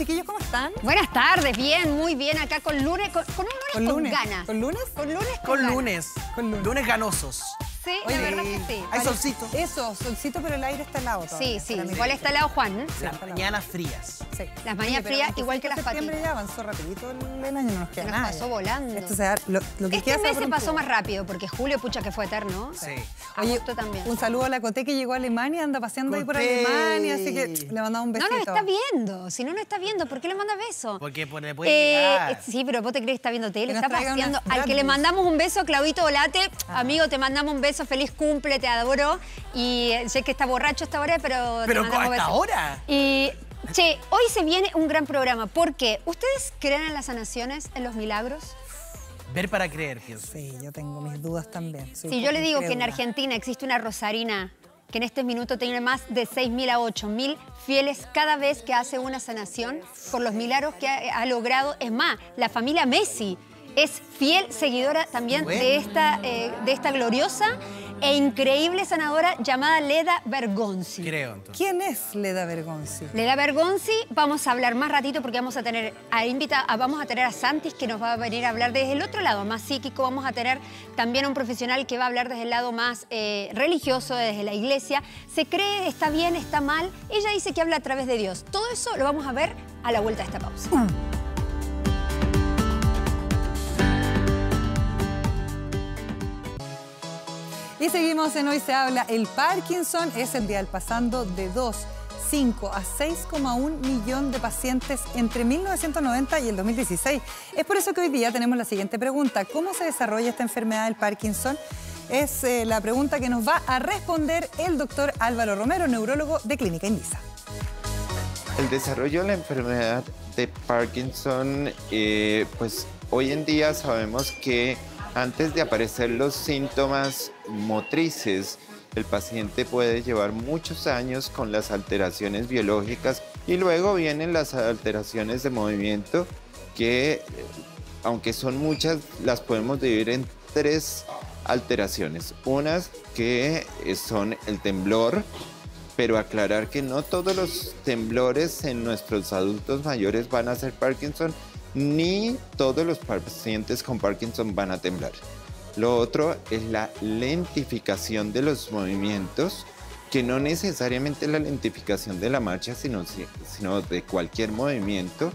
chiquillos, ¿cómo están? Buenas tardes, bien, muy bien. Acá con lunes, con un lunes con ganas. ¿Con lunes? Con lunes Con ganas. lunes. Con lunes. Lunes ganosos. Sí, Oye, la verdad que sí. Hay solcito. Eso, solcito, pero el aire está helado todavía. Sí, Para mí. igual está al lado Juan. Las mañanas frías. Sí. Las mañanas Oye, frías, pero igual que las septiembre patitas. ya avanzó rapidito el año, no nos queda Nos nada. pasó volando. Esto se da, lo que Este queda mes se pronto. pasó más rápido, porque julio, pucha, que fue eterno. Sí. Oye, Agosto también. un saludo a la Coté que llegó a Alemania, anda paseando ahí por Coté. Alemania, así que le mandamos un No besito. nos está viendo. Si no nos está viendo, ¿por qué le manda beso? Porque le puede llegar. Sí, pero vos te crees que está viendo tele, Que nos está traiga paseando. unas Al que le Bradleys. mandamos un beso, Claudito Volate, amigo, te mandamos un beso, feliz cumple, te adoro. Y sé que está borracho esta hora, pero te Pero mandamos ¿hasta beso. ahora? Y, che, hoy se viene un gran programa. ¿Por qué? ¿Ustedes creen en las sanaciones, en los milagros? Ver para creer, pienso. Sí, yo tengo mis dudas también. Soy Si un yo poco le digo que en incrédula. Argentina existe una rosarina que en este minuto tiene más de 6.000 a 8.000 fieles cada vez que hace una sanación por los milagros que ha logrado. Es más, la familia Messi es fiel seguidora también Bueno. de esta gloriosa e increíble sanadora llamada Leda Bergonzi. Creo, entonces. ¿Quién es Leda Bergonzi? Leda Bergonzi, vamos a hablar más ratito porque vamos a tener a Santis que nos va a venir a hablar desde el otro lado, más psíquico. Vamos a tener también a un profesional que va a hablar desde el lado más religioso, desde la iglesia. Se cree, está bien, está mal. Ella dice que habla a través de Dios. Todo eso lo vamos a ver a la vuelta de esta pausa. Y seguimos en Hoy se habla. El Parkinson es enviado pasando de 2,5 a 6,1 millón de pacientes entre 1990 y el 2016. Es por eso que hoy día tenemos la siguiente pregunta. ¿Cómo se desarrolla esta enfermedad del Parkinson? Es la pregunta que nos va a responder el doctor Álvaro Romero, neurólogo de Clínica Indisa. El desarrollo de la enfermedad de Parkinson, pues hoy en día sabemos que antes de aparecer los síntomas motrices, el paciente puede llevar muchos años con las alteraciones biológicas y luego vienen las alteraciones de movimiento que, aunque son muchas, las podemos dividir en 3 alteraciones. Unas que son el temblor, pero aclarar que no todos los temblores en nuestros adultos mayores van a ser Parkinson, ni todos los pacientes con Parkinson van a temblar. Lo otro es la lentificación de los movimientos, que no necesariamente la lentificación de la marcha, sino de cualquier movimiento.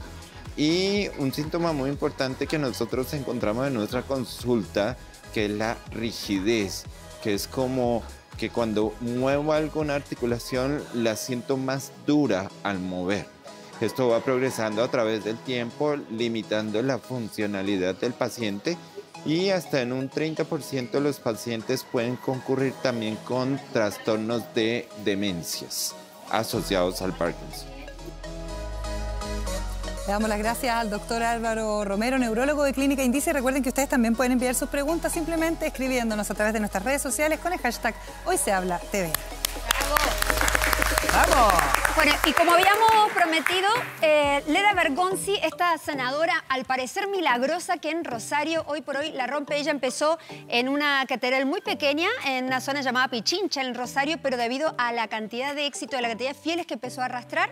Y un síntoma muy importante que nosotros encontramos en nuestra consulta, que es la rigidez, que es como que cuando muevo alguna articulación la siento más dura al mover. Esto va progresando a través del tiempo, limitando la funcionalidad del paciente y hasta en un 30% de los pacientes pueden concurrir también con trastornos de demencias asociados al Parkinson. Le damos las gracias al doctor Álvaro Romero, neurólogo de Clínica Indisa. Y recuerden que ustedes también pueden enviar sus preguntas simplemente escribiéndonos a través de nuestras redes sociales con el hashtag Hoy se habla TV. ¡Vamos! Bueno, y como habíamos prometido, Leda Bergonzi, esta sanadora al parecer milagrosa que en Rosario hoy por hoy la rompe. Ella empezó en una catedral muy pequeña, en una zona llamada Pichincha, en Rosario, pero debido a la cantidad de éxito, a la cantidad de fieles que empezó a arrastrar,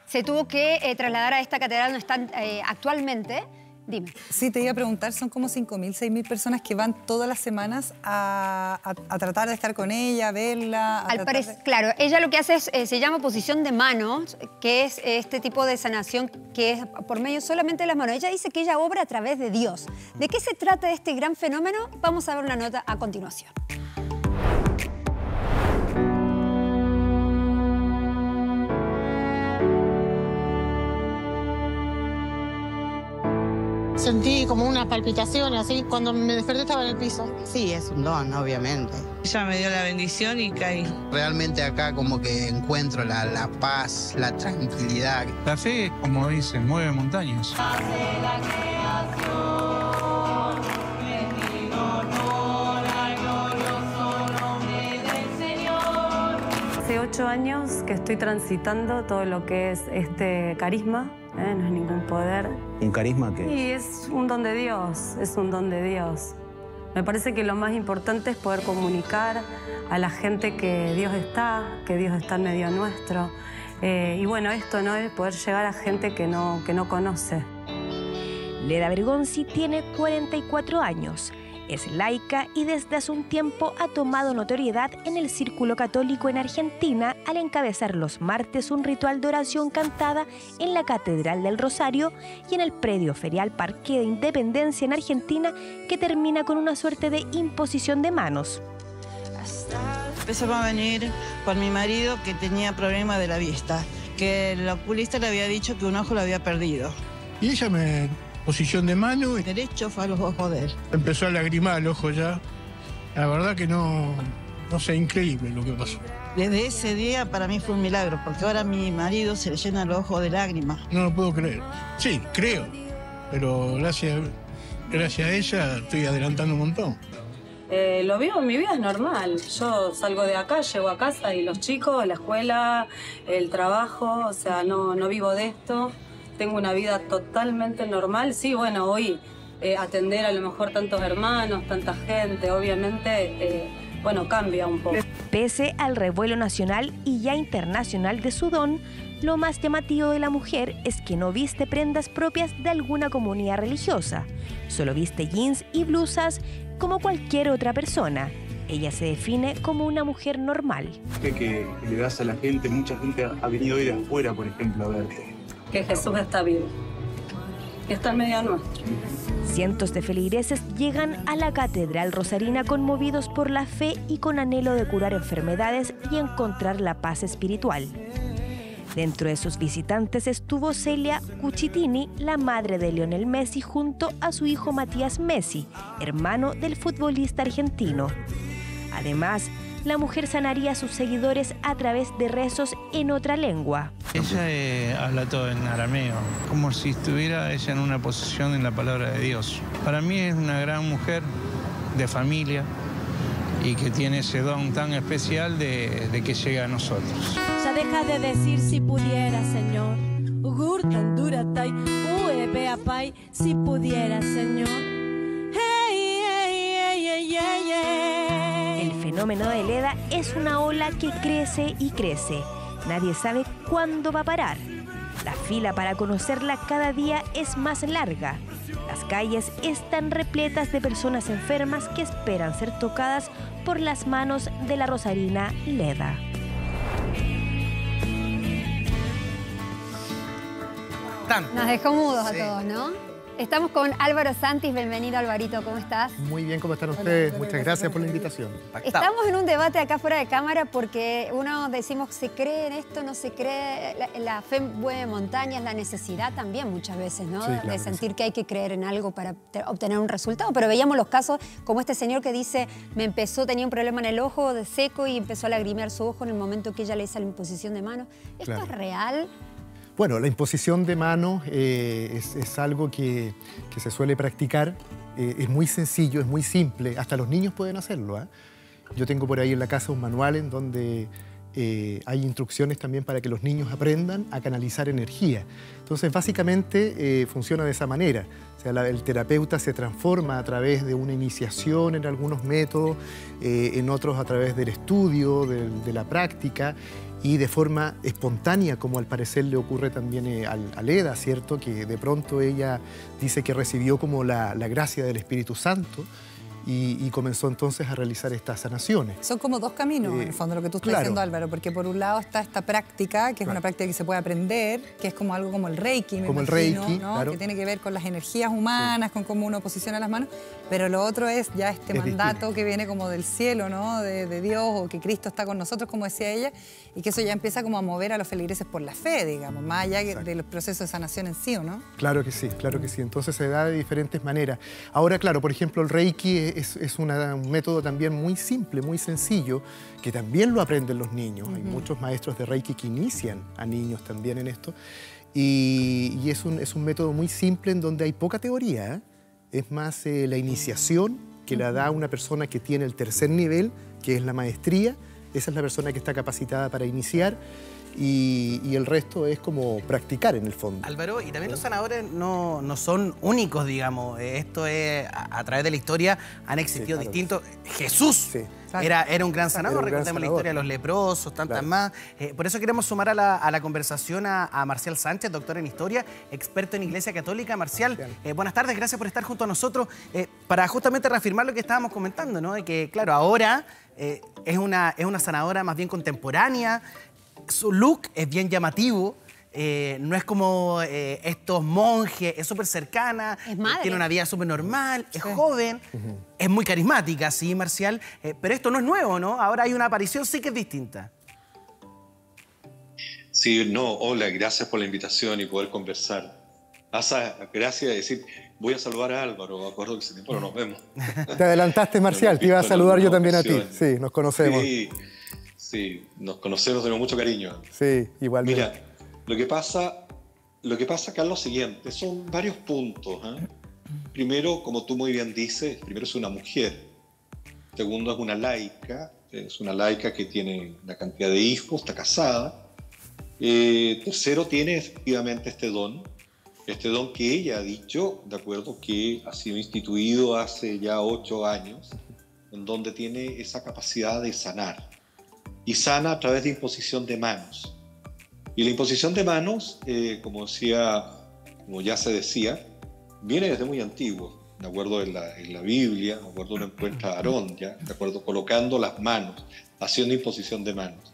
se tuvo que trasladar a esta catedral donde están actualmente. Dime. Sí, te iba a preguntar, son como 5.000, 6.000 personas que van todas las semanas a tratar de estar con ella, a verla. Claro, ella lo que hace es, se llama posición de manos, que es este tipo de sanación que es por medio solamente de las manos. Ella dice que ella obra a través de Dios. ¿De qué se trata este gran fenómeno? Vamos a ver una nota a continuación. Sentí como una palpitación, así, cuando me desperté estaba en el piso. Sí, es un don, obviamente. Ella me dio la bendición y caí. Realmente acá como que encuentro la paz, la tranquilidad. La fe, como dicen, mueve montañas. Hace 8 años que estoy transitando todo lo que es este carisma, no es ningún poder. ¿Un carisma qué? Y es un don de Dios, es un don de Dios. Me parece que lo más importante es poder comunicar a la gente que Dios está en medio nuestro. Y bueno, esto, ¿no? Es poder llegar a gente que no conoce. Leda Bergonzi tiene 44 años. Es laica y desde hace un tiempo ha tomado notoriedad en el círculo católico en Argentina al encabezar los martes un ritual de oración cantada en la Catedral del Rosario y en el predio ferial Parque de Independencia en Argentina, que termina con una suerte de imposición de manos. Empezamos a venir por mi marido, que tenía problemas de la vista, que el oculista le había dicho que un ojo lo había perdido. Y ella me... posición de mano y Derecho fue a los ojos de él. empezó a lagrimar el ojo ya. La verdad que no sé, increíble lo que pasó. Desde ese día para mí fue un milagro, porque ahora a mi marido se le llenan los ojos de lágrimas. No lo puedo creer. Sí, creo, pero gracias a ella estoy adelantando un montón. Lo vivo en mi vida, es normal. Yo salgo de acá, llego a casa y los chicos, la escuela, el trabajo, o sea, no vivo de esto. Tengo una vida totalmente normal. Sí, bueno, hoy atender a lo mejor tantos hermanos, tanta gente, obviamente, bueno, cambia un poco. Pese al revuelo nacional y ya internacional de su don, lo más llamativo de la mujer es que no viste prendas propias de alguna comunidad religiosa. Solo viste jeans y blusas como cualquier otra persona. Ella se define como una mujer normal. Que le das a la gente, mucha gente ha venido hoy de afuera, por ejemplo, a verte. Que Jesús está vivo. Está en medio nuestro. Cientos de feligreses llegan a la Catedral Rosarina conmovidos por la fe y con anhelo de curar enfermedades y encontrar la paz espiritual. Dentro de sus visitantes estuvo Celia Cucitini, la madre de Lionel Messi, junto a su hijo Matías Messi, hermano del futbolista argentino. Además, la mujer sanaría a sus seguidores a través de rezos en otra lengua. Ella habla todo en arameo, como si estuviera ella en una posición en la palabra de Dios. Para mí es una gran mujer de familia y que tiene ese don tan especial de que llega a nosotros. Ya deja de decir si pudiera, Señor. Ugurtan duratay, uebeapay, si pudiera, Señor. Hey, hey, hey, hey, hey, hey. El fenómeno de Leda es una ola que crece y crece. Nadie sabe cuándo va a parar. La fila para conocerla cada día es más larga. Las calles están repletas de personas enfermas que esperan ser tocadas por las manos de la rosarina Leda. Nos dejó mudos Sí. a todos, ¿no? Estamos con Álvaro Santis. Bienvenido, Alvarito. ¿Cómo estás? Muy bien, ¿cómo están ustedes? Muchas gracias por la invitación. Estamos en un debate acá fuera de cámara porque uno decimos, ¿se cree en esto? ¿No se cree? La fe mueve montañas, la necesidad también muchas veces, ¿no? Sí, claro de que sentir sí. que hay que creer en algo para obtener un resultado. Pero veíamos los casos como este señor que dice, tenía un problema en el ojo de seco y empezó a lagrimear su ojo en el momento que ella le hizo la imposición de mano. ¿Esto Claro. es real? Bueno, la imposición de mano es algo que se suele practicar. Es muy sencillo, es muy simple. Hasta los niños pueden hacerlo, ¿eh? Yo tengo por ahí en la casa un manual en donde hay instrucciones también para que los niños aprendan a canalizar energía. Entonces, básicamente funciona de esa manera. O sea, el terapeuta se transforma a través de una iniciación en algunos métodos, en otros a través del estudio, de la práctica, y de forma espontánea, como al parecer le ocurre también a Leda, ¿cierto? Que de pronto ella dice que recibió como la gracia del Espíritu Santo y comenzó entonces a realizar estas sanaciones. Son como dos caminos, en el fondo, lo que tú estás diciendo, Álvaro, porque por un lado está esta práctica, que es una práctica que se puede aprender, que es como algo como el Reiki, me imagino, Reiki, ¿no? claro. Que tiene que ver con las energías humanas, con cómo uno posiciona las manos, pero lo otro es ya este mandato que viene como del cielo, ¿no? De Dios, o que Cristo está con nosotros, como decía ella, y que eso ya empieza como a mover a los feligreses por la fe, digamos, más allá de los procesos de sanación en sí, ¿o no? Claro que sí, claro que sí. Entonces se da de diferentes maneras. Ahora, claro, por ejemplo, el Reiki es un método también muy simple, muy sencillo, que también lo aprenden los niños. Hay muchos maestros de Reiki que inician a niños también en esto. Y es un método muy simple en donde hay poca teoría, ¿eh? Es más la iniciación que la da una persona que tiene el tercer nivel, que es la maestría, esa es la persona que está capacitada para iniciar y el resto es como practicar en el fondo. Álvaro, y también los sanadores no son únicos, digamos. Esto es, a través de la historia han existido distintos. Jesús era un gran sanador, recordemos la historia de los leprosos, tantas más. Por eso queremos sumar a la conversación a Marcial Sánchez, doctor en historia, experto en Iglesia Católica. Marcial, buenas tardes, gracias por estar junto a nosotros para justamente reafirmar lo que estábamos comentando, ¿no? De que, claro, ahora es una sanadora más bien contemporánea. Su look es bien llamativo, no es como estos monjes, es súper cercana, tiene una vida súper normal, es joven, es muy carismática, sí, Marcial, pero esto no es nuevo, ¿no? Ahora hay una aparición sí que es distinta. Sí, no, hola, gracias por la invitación y poder conversar. Gracias de decir, voy a saludar a Álvaro, me acuerdo que ese tiempo no nos vemos. Te adelantaste, Marcial, te iba a saludar yo también a ti, sí, nos conocemos. Sí, nos conocemos, tenemos mucho cariño. Sí, igualmente. Mira, lo que pasa acá es lo siguiente, son varios puntos. Primero, como tú muy bien dices, primero es una mujer. Segundo, es una laica que tiene una cantidad de hijos, está casada. Tercero, tiene efectivamente este don que ella ha dicho, de acuerdo, que ha sido instituido hace ya 8 años, en donde tiene esa capacidad de sanar. Y sana a través de imposición de manos. Y la imposición de manos, como ya se decía, viene desde muy antiguo. De acuerdo en la Biblia, de acuerdo uno encuentra a Aarón, ¿ya? De acuerdo, colocando las manos, haciendo imposición de manos.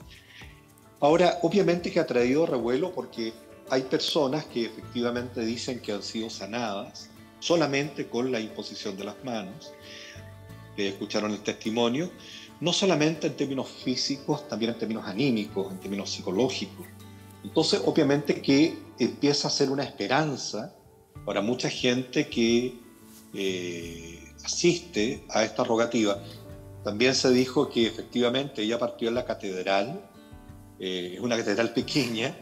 Ahora, obviamente que ha traído revuelo porque hay personas que efectivamente dicen que han sido sanadas solamente con la imposición de las manos. Escucharon el testimonio. No solamente en términos físicos, también en términos anímicos, en términos psicológicos. Entonces, obviamente que empieza a ser una esperanza para mucha gente que asiste a esta rogativa. También se dijo que efectivamente ella partió en la catedral, es una catedral pequeña,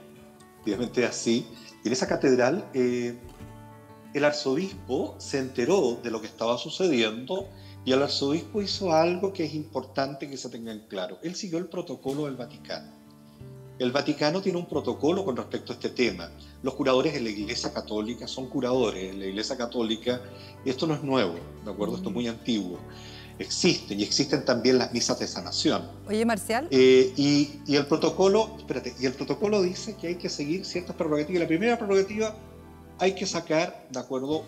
obviamente así, y en esa catedral el arzobispo se enteró de lo que estaba sucediendo. Y el arzobispo hizo algo que es importante que se tenga en claro. Él siguió el protocolo del Vaticano. El Vaticano tiene un protocolo con respecto a este tema. Los curadores en la Iglesia Católica son curadores. En la Iglesia Católica, esto no es nuevo, ¿de acuerdo? Esto es muy antiguo. Existen también las misas de sanación. Oye, Marcial. Y el protocolo dice que hay que seguir ciertas prerrogativas. La primera prerrogativa, hay que sacar, ¿de acuerdo?,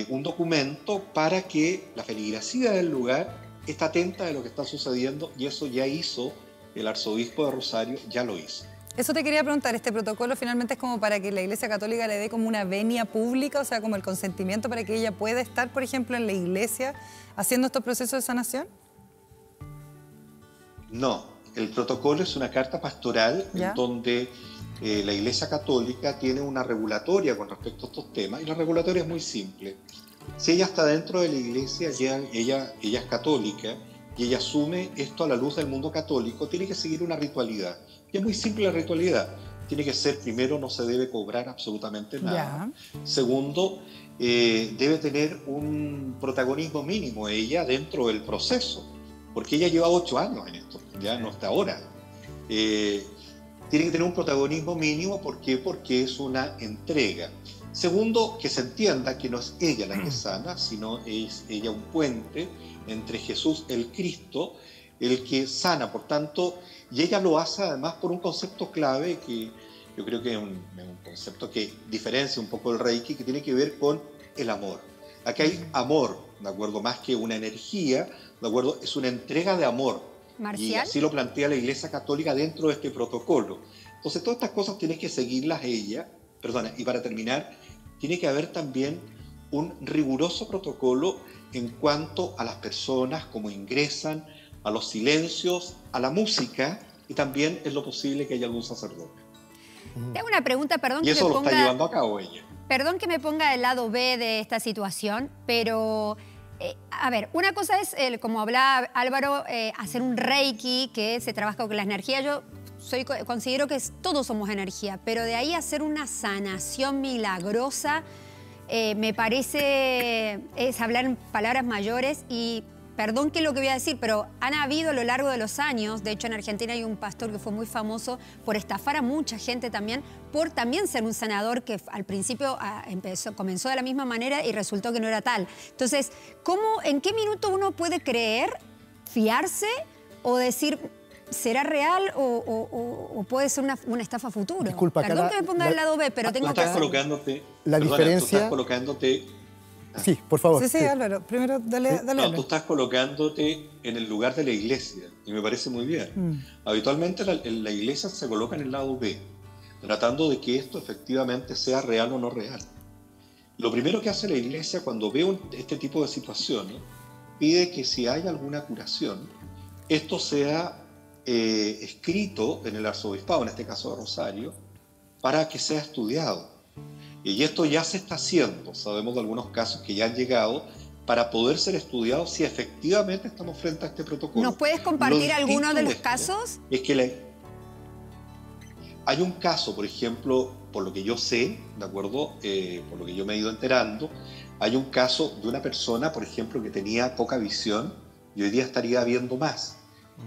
un documento para que la feligresía del lugar esté atenta de lo que está sucediendo, y eso ya hizo el arzobispo de Rosario, ya lo hizo. Eso te quería preguntar, ¿este protocolo finalmente es como para que la Iglesia Católica le dé como una venia pública, o sea, como el consentimiento para que ella pueda estar, por ejemplo, en la iglesia haciendo estos procesos de sanación? No, el protocolo es una carta pastoral en donde la Iglesia Católica tiene una regulatoria con respecto a estos temas, y la regulatoria es muy simple. Si ella está dentro de la Iglesia, ella es católica, y ella asume esto a la luz del mundo católico, tiene que seguir una ritualidad. Y es muy simple la ritualidad. Tiene que ser, primero, no se debe cobrar absolutamente nada. Segundo, debe tener un protagonismo mínimo ella dentro del proceso, porque ella lleva 8 años en esto, ya no hasta ahora. Tiene que tener un protagonismo mínimo, ¿por qué? Porque es una entrega. Segundo, que se entienda que no es ella la que sana, sino es ella un puente entre Jesús, el Cristo, el que sana. Por tanto, y ella lo hace además por un concepto clave que yo creo que es un concepto que diferencia un poco el Reiki, que tiene que ver con el amor. Aquí hay amor, ¿de acuerdo? Más que una energía, ¿de acuerdo? Es una entrega de amor. Marcial. Y así lo plantea la Iglesia Católica dentro de este protocolo. Entonces, todas estas cosas tiene que seguirlas ella. Y para terminar, tiene que haber también un riguroso protocolo en cuanto a las personas, cómo ingresan, a los silencios, a la música, y también es lo posible que haya algún sacerdote. Tengo una pregunta, perdón. Y eso lo está llevando a cabo ella. Perdón que me ponga del lado B de esta situación, pero a ver, una cosa es, como hablaba Álvaro, hacer un Reiki, que se trabaja con las energías. Yo considero que todos somos energía, pero de ahí hacer una sanación milagrosa, me parece, es hablar en palabras mayores, y perdón que es lo que voy a decir, pero han habido a lo largo de los años, de hecho en Argentina hay un pastor que fue muy famoso por estafar a mucha gente también, por también ser un sanador que al principio comenzó de la misma manera y resultó que no era tal. Entonces, ¿en qué minuto uno puede creer, fiarse o decir... ¿será real o puede ser una estafa futura? Disculpa, perdón que me ponga del lado B, pero tengo que... La diferencia... Tú estás colocándote... Sí, por favor. Sí, Álvaro, primero dale. No, tú estás colocándote en el lugar de la iglesia y me parece muy bien. Habitualmente la iglesia se coloca en el lado B, tratando de que esto efectivamente sea real o no real. Lo primero que hace la iglesia cuando ve este tipo de situaciones, pide que si hay alguna curación, esto sea escrito en el arzobispado, en este caso de Rosario, para que sea estudiado. Y esto ya se está haciendo, sabemos de algunos casos que ya han llegado, para poder ser estudiados si efectivamente estamos frente a este protocolo. ¿Nos puedes compartir alguno de los casos? Es que hay un caso, por ejemplo, por lo que yo sé, ¿de acuerdo? Por lo que yo me he ido enterando, hay un caso de una persona, por ejemplo, que tenía poca visión y hoy día estaría viendo más.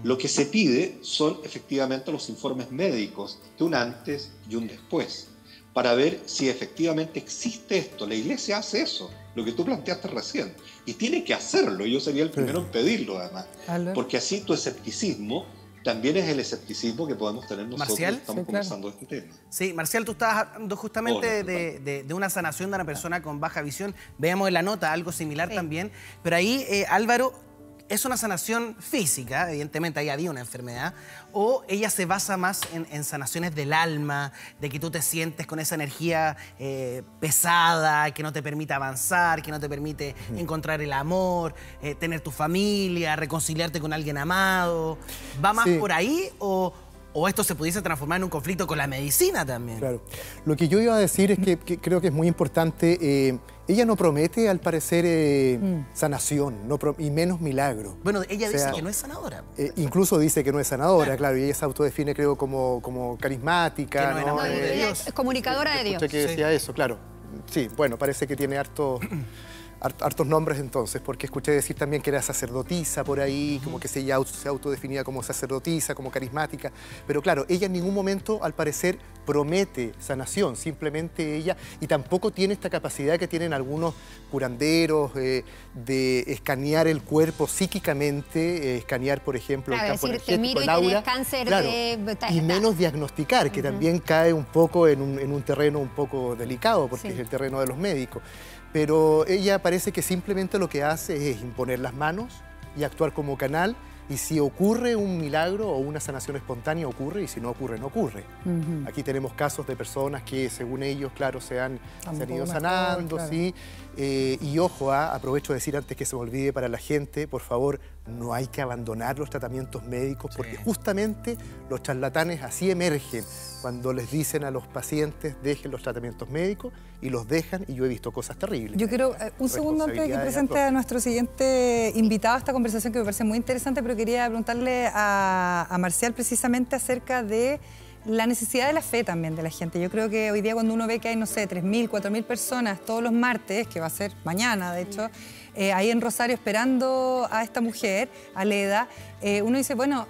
Lo que se pide son efectivamente los informes médicos de un antes y un después, para ver si efectivamente existe esto. La iglesia hace eso, lo que tú planteaste recién, y tiene que hacerlo, y yo sería el primero en pedirlo además, porque así tu escepticismo también es el escepticismo que podemos tener nosotros. Marcial, que estamos conversando este tema. Sí, Marcial, tú estabas hablando justamente de una sanación de una persona con baja visión. Veamos en la nota algo similar también, pero ahí, Álvaro, ¿es una sanación física? Evidentemente ahí había una enfermedad. ¿O ella se basa más en sanaciones del alma, de que tú te sientes con esa energía pesada, que no te permite avanzar, que no te permite encontrar el amor, tener tu familia, reconciliarte con alguien amado? ¿Va más por ahí o esto se pudiese transformar en un conflicto con la medicina también? Claro. Lo que yo iba a decir es que creo que es muy importante. Ella no promete, al parecer, sanación, y menos milagro. Bueno, ella dice que no es sanadora. Incluso dice que no es sanadora, claro, y ella se autodefine, creo, como carismática. Que no, de Dios. Es comunicadora de Dios. Usted que decía eso, claro. Sí, bueno, parece que tiene hartos nombres entonces, porque escuché decir también que era sacerdotisa por ahí, como que ella se autodefinía como sacerdotisa, como carismática, pero claro, ella en ningún momento, al parecer, promete sanación, simplemente ella, y tampoco tiene esta capacidad que tienen algunos curanderos de escanear el cuerpo psíquicamente, escanear, por ejemplo, el campo energético, te miro y tenés cáncer y menos diagnosticar, que también cae un poco en un terreno un poco delicado, porque es el terreno de los médicos. Pero ella parece que simplemente lo que hace es imponer las manos y actuar como canal, y si ocurre un milagro o una sanación espontánea, ocurre, y si no ocurre, no ocurre. Aquí tenemos casos de personas que, según ellos, claro, se han ido sanando, claro. ¿Sí? Y ojo, aprovecho de decir antes que se me olvide para la gente, por favor, no hay que abandonar los tratamientos médicos, porque justamente los charlatanes así emergen, cuando les dicen a los pacientes dejen los tratamientos médicos, y los dejan, y yo he visto cosas terribles. Yo quiero un segundo antes de que presente a nuestro siguiente invitado a esta conversación, que me parece muy interesante, pero quería preguntarle a Marcial precisamente acerca de la necesidad de la fe también de la gente. Yo creo que hoy día, cuando uno ve que hay, no sé, 3.000, 4.000 personas todos los martes, que va a ser mañana, de hecho, ahí en Rosario esperando a esta mujer, a Leda, uno dice, bueno,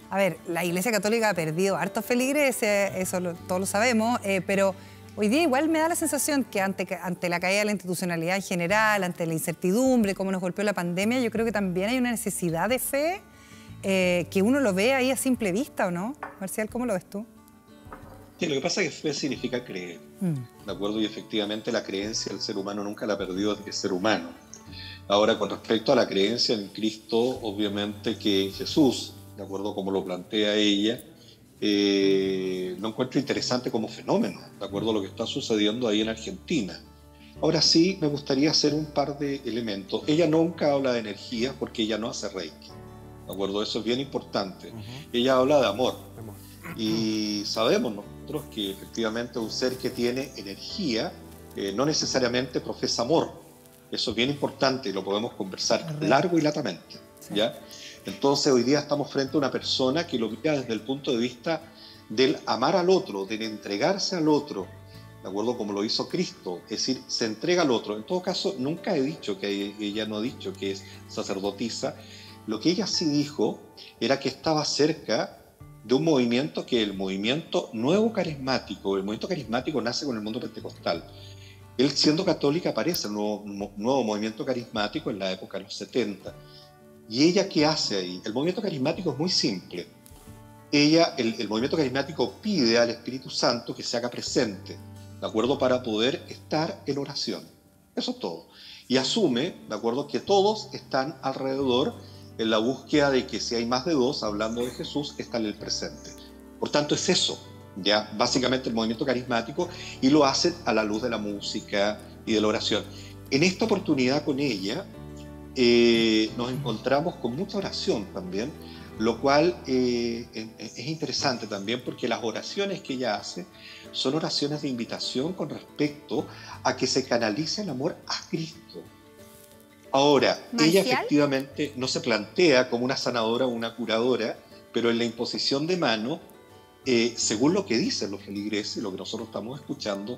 a ver, la Iglesia Católica ha perdido hartos feligreses, eso todos lo sabemos, pero hoy día igual me da la sensación que ante la caída de la institucionalidad en general, ante la incertidumbre, cómo nos golpeó la pandemia, yo creo que también hay una necesidad de fe que uno lo ve ahí a simple vista, ¿o no? Marcial, ¿cómo lo ves tú? Sí, lo que pasa es que fe significa creer, ¿de acuerdo? Y efectivamente la creencia del ser humano nunca la perdió de ser humano. Ahora, con respecto a la creencia en Cristo, obviamente que Jesús, de acuerdo como lo plantea ella, lo encuentro interesante como fenómeno, de acuerdo a lo que está sucediendo ahí en Argentina. Ahora sí, me gustaría hacer un par de elementos. Ella nunca habla de energía porque ella no hace Reiki, ¿de acuerdo? Eso es bien importante. Ella habla de amor. Y sabemos nosotros que efectivamente un ser que tiene energía no necesariamente profesa amor. Eso es bien importante y lo podemos conversar largo y latamente, ¿ya? Entonces hoy día estamos frente a una persona que lo mira desde el punto de vista del amar al otro, del entregarse al otro, ¿de acuerdo? Como lo hizo Cristo, es decir, se entrega al otro. En todo caso, nunca he dicho que ella no ha dicho que es sacerdotisa. Lo que ella sí dijo era que estaba cerca de un movimiento que el movimiento nuevo carismático, el movimiento carismático nace con el mundo pentecostal. Él, siendo católica, aparece en un nuevo movimiento carismático en la época de los 70. ¿Y ella qué hace ahí? El movimiento carismático es muy simple. El movimiento carismático pide al Espíritu Santo que se haga presente, ¿de acuerdo? Para poder estar en oración. Eso es todo. Y asume, ¿de acuerdo?, que todos están alrededor en la búsqueda de que si hay más de dos, hablando de Jesús, está en el presente. Por tanto, es eso, ya básicamente el movimiento carismático, y lo hacen a la luz de la música y de la oración. En esta oportunidad con ella nos encontramos con mucha oración también, lo cual es interesante también porque las oraciones que ella hace son oraciones de invitación con respecto a que se canalice el amor a Cristo. Ahora, ella efectivamente no se plantea como una sanadora o una curadora, pero en la imposición de mano, según lo que dicen los feligreses y lo que nosotros estamos escuchando,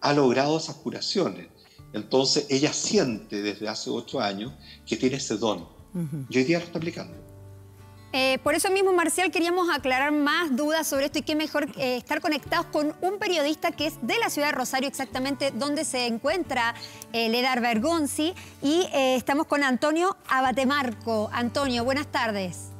ha logrado esas curaciones. Entonces, ella siente desde hace 8 años que tiene ese don. Y hoy día lo está aplicando. Por eso mismo, Marcial, queríamos aclarar más dudas sobre esto y qué mejor estar conectados con un periodista que es de la ciudad de Rosario, exactamente donde se encuentra Leda Bergonzi, y estamos con Antonio Abatemarco. Antonio, buenas tardes.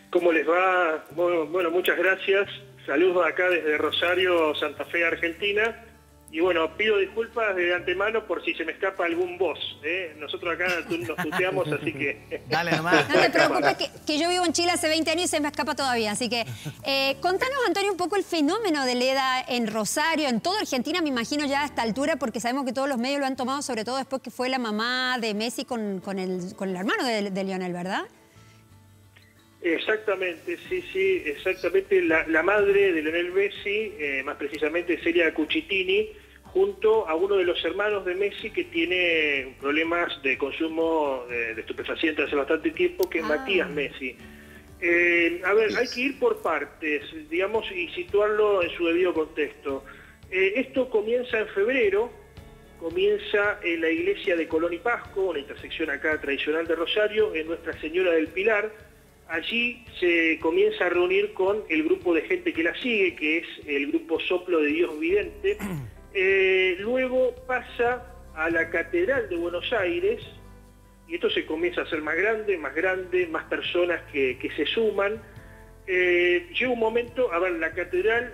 ¿Cómo les va? Bueno, muchas gracias. Saludos acá desde Rosario, Santa Fe, Argentina. Y bueno, pido disculpas de antemano por si se me escapa algún voz. Nosotros acá nos tuteamos, así que... Dale nomás. No te preocupes, que yo vivo en Chile hace 20 años y se me escapa todavía. Así que contanos, Antonio, un poco el fenómeno de Leda en Rosario, en toda Argentina, me imagino ya a esta altura, porque sabemos que todos los medios lo han tomado, sobre todo después que fue la mamá de Messi con el hermano de Lionel, ¿verdad? Exactamente, sí, exactamente. La madre de Lionel Messi, más precisamente Celia Cucitini, junto a uno de los hermanos de Messi que tiene problemas de consumo de estupefacientes hace bastante tiempo, que es Matías Messi. A ver, hay que ir por partes, digamos, y situarlo en su debido contexto. Esto comienza en febrero, comienza en la iglesia de Colón y Pasco, una intersección acá tradicional de Rosario, en Nuestra Señora del Pilar. Allí se comienza a reunir con el grupo de gente que la sigue, que es el grupo Soplo de Dios Vidente. Luego pasa a la Catedral de Buenos Aires, y esto se comienza a hacer más grande, más personas que se suman. Llega un momento, a ver, la catedral,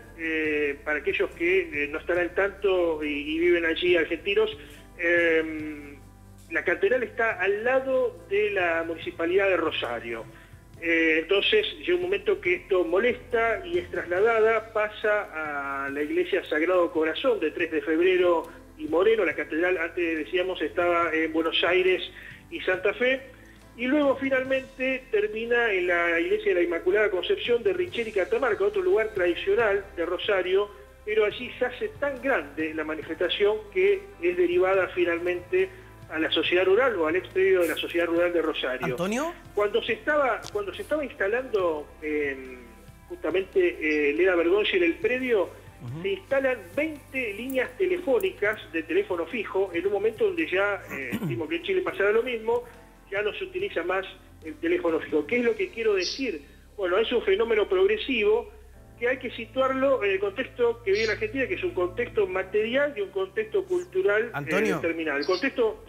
para aquellos que no están al tanto y viven allí argentinos, la catedral está al lado de la Municipalidad de Rosario. Entonces llega un momento que esto molesta y es trasladada, pasa a la iglesia Sagrado Corazón de 3 de febrero y Moreno. La catedral, antes decíamos, estaba en Buenos Aires y Santa Fe, y luego finalmente termina en la iglesia de la Inmaculada Concepción de Richeri y Catamarca, otro lugar tradicional de Rosario, pero allí se hace tan grande la manifestación que es derivada finalmente a la sociedad rural o al expredio de la sociedad rural de Rosario. ¿Antonio? Cuando se estaba instalando justamente Leda Bergonzi en el predio, se instalan 20 líneas telefónicas de teléfono fijo en un momento donde ya, estimo que en Chile pasará lo mismo, ya no se utiliza más el teléfono fijo. ¿Qué es lo que quiero decir? Bueno, es un fenómeno progresivo que hay que situarlo en el contexto que vive en Argentina, que es un contexto material y un contexto cultural determinado. El contexto,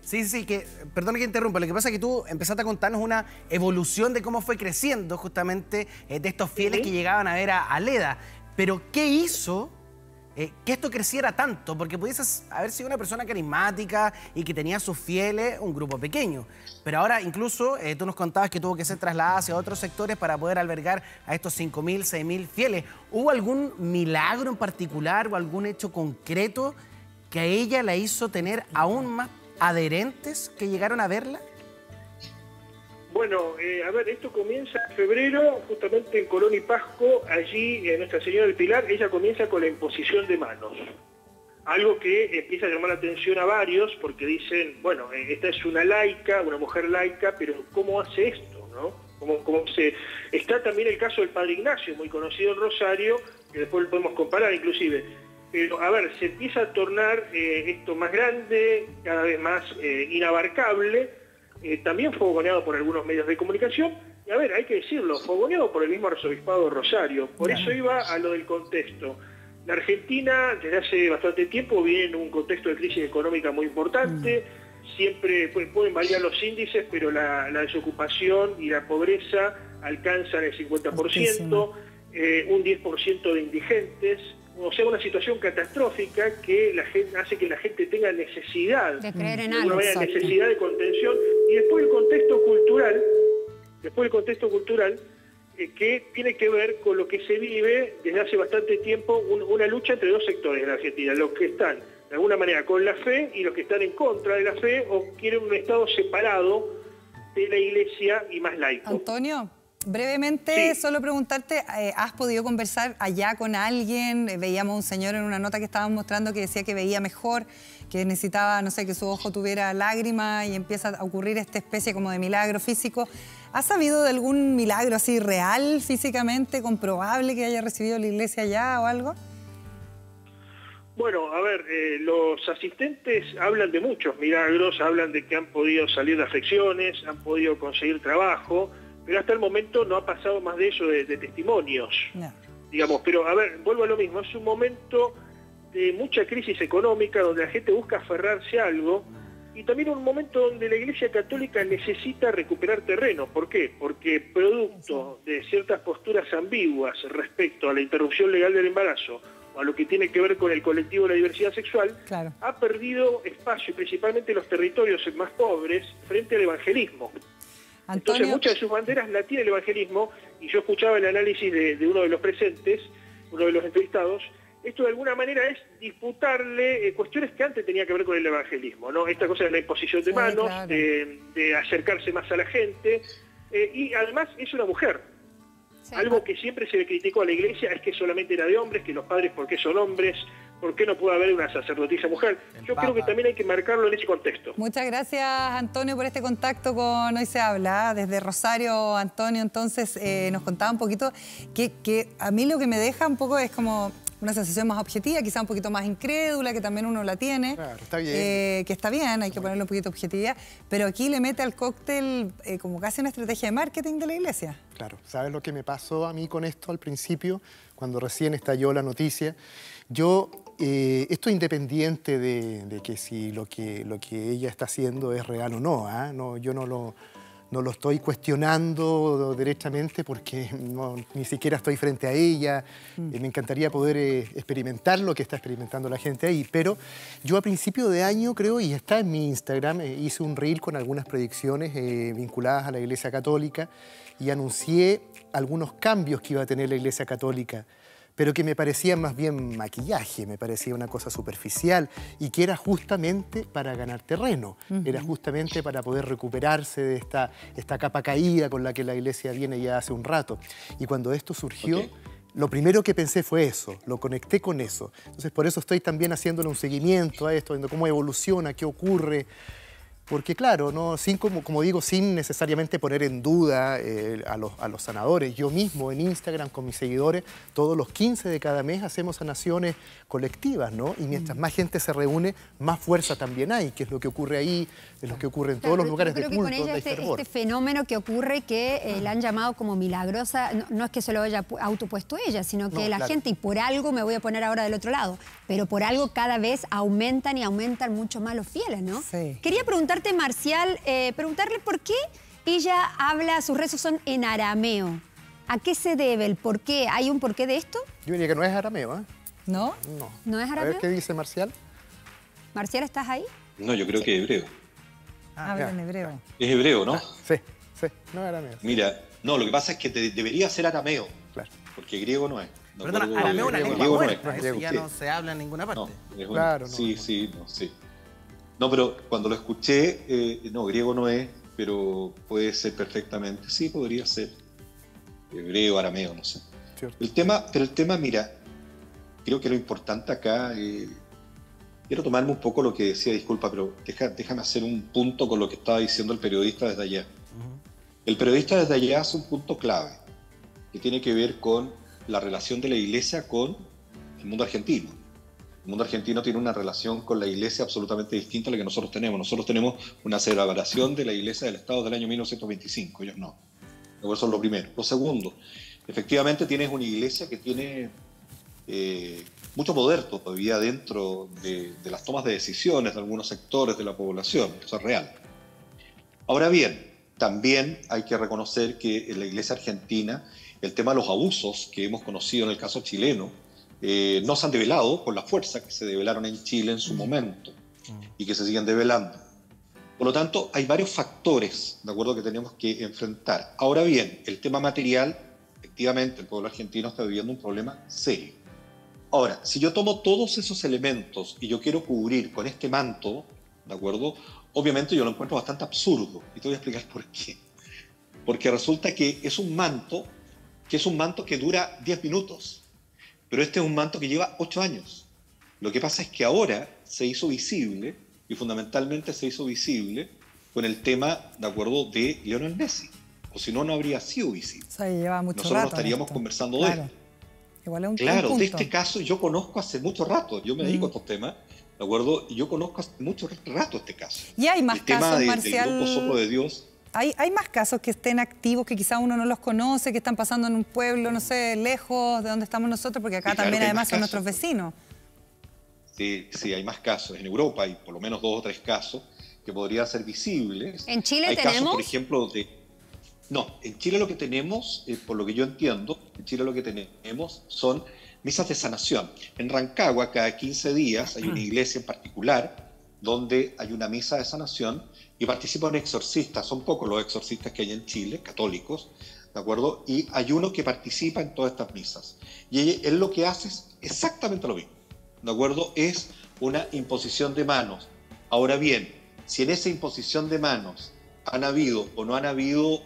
Sí, que, perdón que interrumpa, lo que pasa es que tú empezaste a contarnos una evolución de cómo fue creciendo justamente de estos fieles que llegaban a ver a Leda. Pero, ¿qué hizo que esto creciera tanto? Porque pudieses haber sido una persona carismática y que tenía sus fieles, un grupo pequeño. Pero ahora incluso tú nos contabas que tuvo que ser trasladada hacia otros sectores para poder albergar a estos 5.000, 6.000 fieles. ¿Hubo algún milagro en particular o algún hecho concreto que a ella la hizo tener aún más adherentes que llegaron a verla? Bueno, a ver, esto comienza en febrero, justamente en Colón y Pasco, allí en Nuestra Señora del Pilar. Ella comienza con la imposición de manos. Algo que empieza a llamar la atención a varios, porque dicen, bueno, esta es una laica, una mujer laica, pero ¿cómo hace esto, no? ¿Cómo se...? Está también el caso del Padre Ignacio, muy conocido en Rosario, que después lo podemos comparar inclusive. Pero, a ver, se empieza a tornar esto más grande, cada vez más inabarcable, también fogoneado por algunos medios de comunicación, y a ver, hay que decirlo, fogoneado por el mismo arzobispado de Rosario. Por eso iba a lo del contexto. La Argentina, desde hace bastante tiempo, viene en un contexto de crisis económica muy importante. Siempre pueden variar los índices, pero la desocupación y la pobreza alcanzan el 50%, un 10% de indigentes. O sea, una situación catastrófica que hace que la gente tenga necesidad de creer en algo, necesidad de contención. Y después el contexto cultural, que tiene que ver con lo que se vive desde hace bastante tiempo, una lucha entre dos sectores en la Argentina, los que están de alguna manera con la fe y los que están en contra de la fe o quieren un Estado separado de la Iglesia y más laico. Antonio, brevemente, solo preguntarte, ¿has podido conversar allá con alguien? Veíamos un señor en una nota que estaban mostrando que decía que veía mejor, que necesitaba, no sé, que su ojo tuviera lágrimas y empieza a ocurrir esta especie como de milagro físico. ¿Has sabido de algún milagro así real, físicamente, comprobable que haya recibido la Iglesia allá o algo? Bueno, a ver, los asistentes hablan de muchos milagros, hablan de que han podido salir de afecciones, han podido conseguir trabajo, pero hasta el momento no ha pasado más de eso, de testimonios, digamos. Pero, a ver, vuelvo a lo mismo, es un momento de mucha crisis económica donde la gente busca aferrarse a algo y también un momento donde la Iglesia Católica necesita recuperar terreno. ¿Por qué? Porque producto de ciertas posturas ambiguas respecto a la interrupción legal del embarazo o a lo que tiene que ver con el colectivo de la diversidad sexual, ha perdido espacio, principalmente en los territorios más pobres, frente al evangelismo. Entonces muchas de sus banderas la tiene el evangelismo, y yo escuchaba el análisis de uno de los presentes, uno de los entrevistados. Esto de alguna manera es disputarle cuestiones que antes tenía que ver con el evangelismo, ¿no? Esta cosa de la imposición de manos, de acercarse más a la gente, y además es una mujer. Algo que siempre se le criticó a la Iglesia es que solamente era de hombres, que los padres, ¿por qué son hombres? ¿Por qué no puede haber una sacerdotisa mujer? Yo creo que también hay que marcarlo en ese contexto. Muchas gracias, Antonio, por este contacto con Hoy se habla. Desde Rosario, Antonio, entonces nos contaba un poquito que a mí lo que me deja un poco es como una sensación más objetiva, quizá un poquito más incrédula, que también uno la tiene. Claro, está bien. Que está bien, hay que ponerle un poquito de objetividad, pero aquí le mete al cóctel como casi una estrategia de marketing de la Iglesia. Claro, ¿sabes lo que me pasó a mí con esto al principio, cuando recién estalló la noticia? Yo, esto independiente de que si lo que ella está haciendo es real o no, no, yo no lo estoy cuestionando derechamente porque ni siquiera estoy frente a ella. Me encantaría poder experimentar lo que está experimentando la gente ahí, pero yo a principio de año, creo, y está en mi Instagram, hice un reel con algunas predicciones vinculadas a la Iglesia Católica y anuncié algunos cambios que iba a tener la Iglesia Católica, pero que me parecía más bien maquillaje, me parecía una cosa superficial y que era justamente para ganar terreno, era justamente para poder recuperarse de esta capa caída con la que la Iglesia viene ya hace un rato. Y cuando esto surgió, lo primero que pensé fue eso, lo conecté con eso. Entonces por eso estoy también haciéndole un seguimiento a esto, viendo cómo evoluciona, qué ocurre. Porque claro, ¿no? Como digo, sin necesariamente poner en duda a los sanadores. Yo mismo en Instagram con mis seguidores, todos los 15 de cada mes hacemos sanaciones colectivas, ¿no? Y mientras más gente se reúne, más fuerza también hay, que es lo que ocurre ahí, es lo que ocurre en todos los lugares de culto. Yo creo que con ella este fenómeno que ocurre, que la han llamado como milagrosa, no es que se lo haya autopuesto ella, sino que la gente, y por algo me voy a poner ahora del otro lado, pero por algo cada vez aumentan y aumentan mucho más los fieles, ¿no? Sí. Quería preguntarte, Marcial, preguntarle por qué ella habla, sus rezos son en arameo. ¿A qué se debe el por qué? ¿Hay un porqué de esto? Yo diría que no es arameo, ¿eh? ¿No? No. ¿No es arameo? A ver qué dice Marcial. Marcial, ¿estás ahí? No, yo creo que es hebreo. Habla en hebreo. Es hebreo, ¿no? Sí, no es arameo. Mira, no, lo que pasa es que debería ser arameo. Claro. Porque griego no es. No, perdona, arameo es una lengua muerta, eso ya no se habla en ninguna parte. No, claro, sí. No, pero cuando lo escuché, no, griego no es, pero puede ser perfectamente. Sí, podría ser. Hebreo, arameo, no sé. Cierto. El tema, mira, creo que lo importante acá, quiero tomarme un poco lo que decía, disculpa, pero déjame hacer un punto con lo que estaba diciendo el periodista desde allá. El periodista desde allá hace un punto clave, que tiene que ver con la relación de la Iglesia con el mundo argentino. El mundo argentino tiene una relación con la iglesia absolutamente distinta a la que nosotros tenemos. Nosotros tenemos una celebración de la iglesia del Estado del año 1925, ellos no. Eso es lo primero. Lo segundo, efectivamente tienes una iglesia que tiene mucho poder todavía dentro de las tomas de decisiones de algunos sectores de la población. Eso es real. Ahora bien, también hay que reconocer que en la iglesia argentina el tema de los abusos que hemos conocido en el caso chileno no se han develado con la fuerza que se develaron en Chile en su momento y que se siguen develando. Por lo tanto, hay varios factores, ¿de acuerdo?, que tenemos que enfrentar. Ahora bien, el tema material, efectivamente, el pueblo argentino está viviendo un problema serio. Ahora, si yo tomo todos esos elementos y yo quiero cubrir con este manto, ¿de acuerdo?, obviamente yo lo encuentro bastante absurdo. Y te voy a explicar por qué. Porque resulta que es un manto que dura 10 minutos. Pero este es un manto que lleva 8 años. Lo que pasa es que ahora se hizo visible, y fundamentalmente se hizo visible con el tema, ¿de acuerdo?, de Lionel Messi. O si no, no habría sido visible. O sea, lleva mucho Nosotros rato no estaríamos conversando de él. Igual es un Claro, punto. de este caso yo conozco hace mucho rato. Yo me dedico a estos temas, ¿de acuerdo? Y yo conozco hace mucho rato este caso. Y hay más el tema casos, del Marcial. grupo Soplo de Dios. Hay más casos que estén activos, que quizá uno no los conoce, que están pasando en un pueblo, no sé, lejos de donde estamos nosotros, porque acá Sí, claro también que hay además más son casos. nuestros vecinos. Sí, hay más casos. En Europa hay por lo menos 2 o 3 casos que podrían ser visibles. ¿En Chile hay casos, tenemos? por ejemplo, de... No, en Chile lo que tenemos, por lo que yo entiendo, en Chile lo que tenemos son misas de sanación. En Rancagua, cada 15 días hay una iglesia en particular donde hay una misa de sanación y participan exorcistas. Son pocos los exorcistas que hay en Chile, católicos, ¿de acuerdo? Y hay uno que participa en todas estas misas. Y él lo que hace es exactamente lo mismo, ¿de acuerdo? Es una imposición de manos. Ahora bien, si en esa imposición de manos han habido o no han habido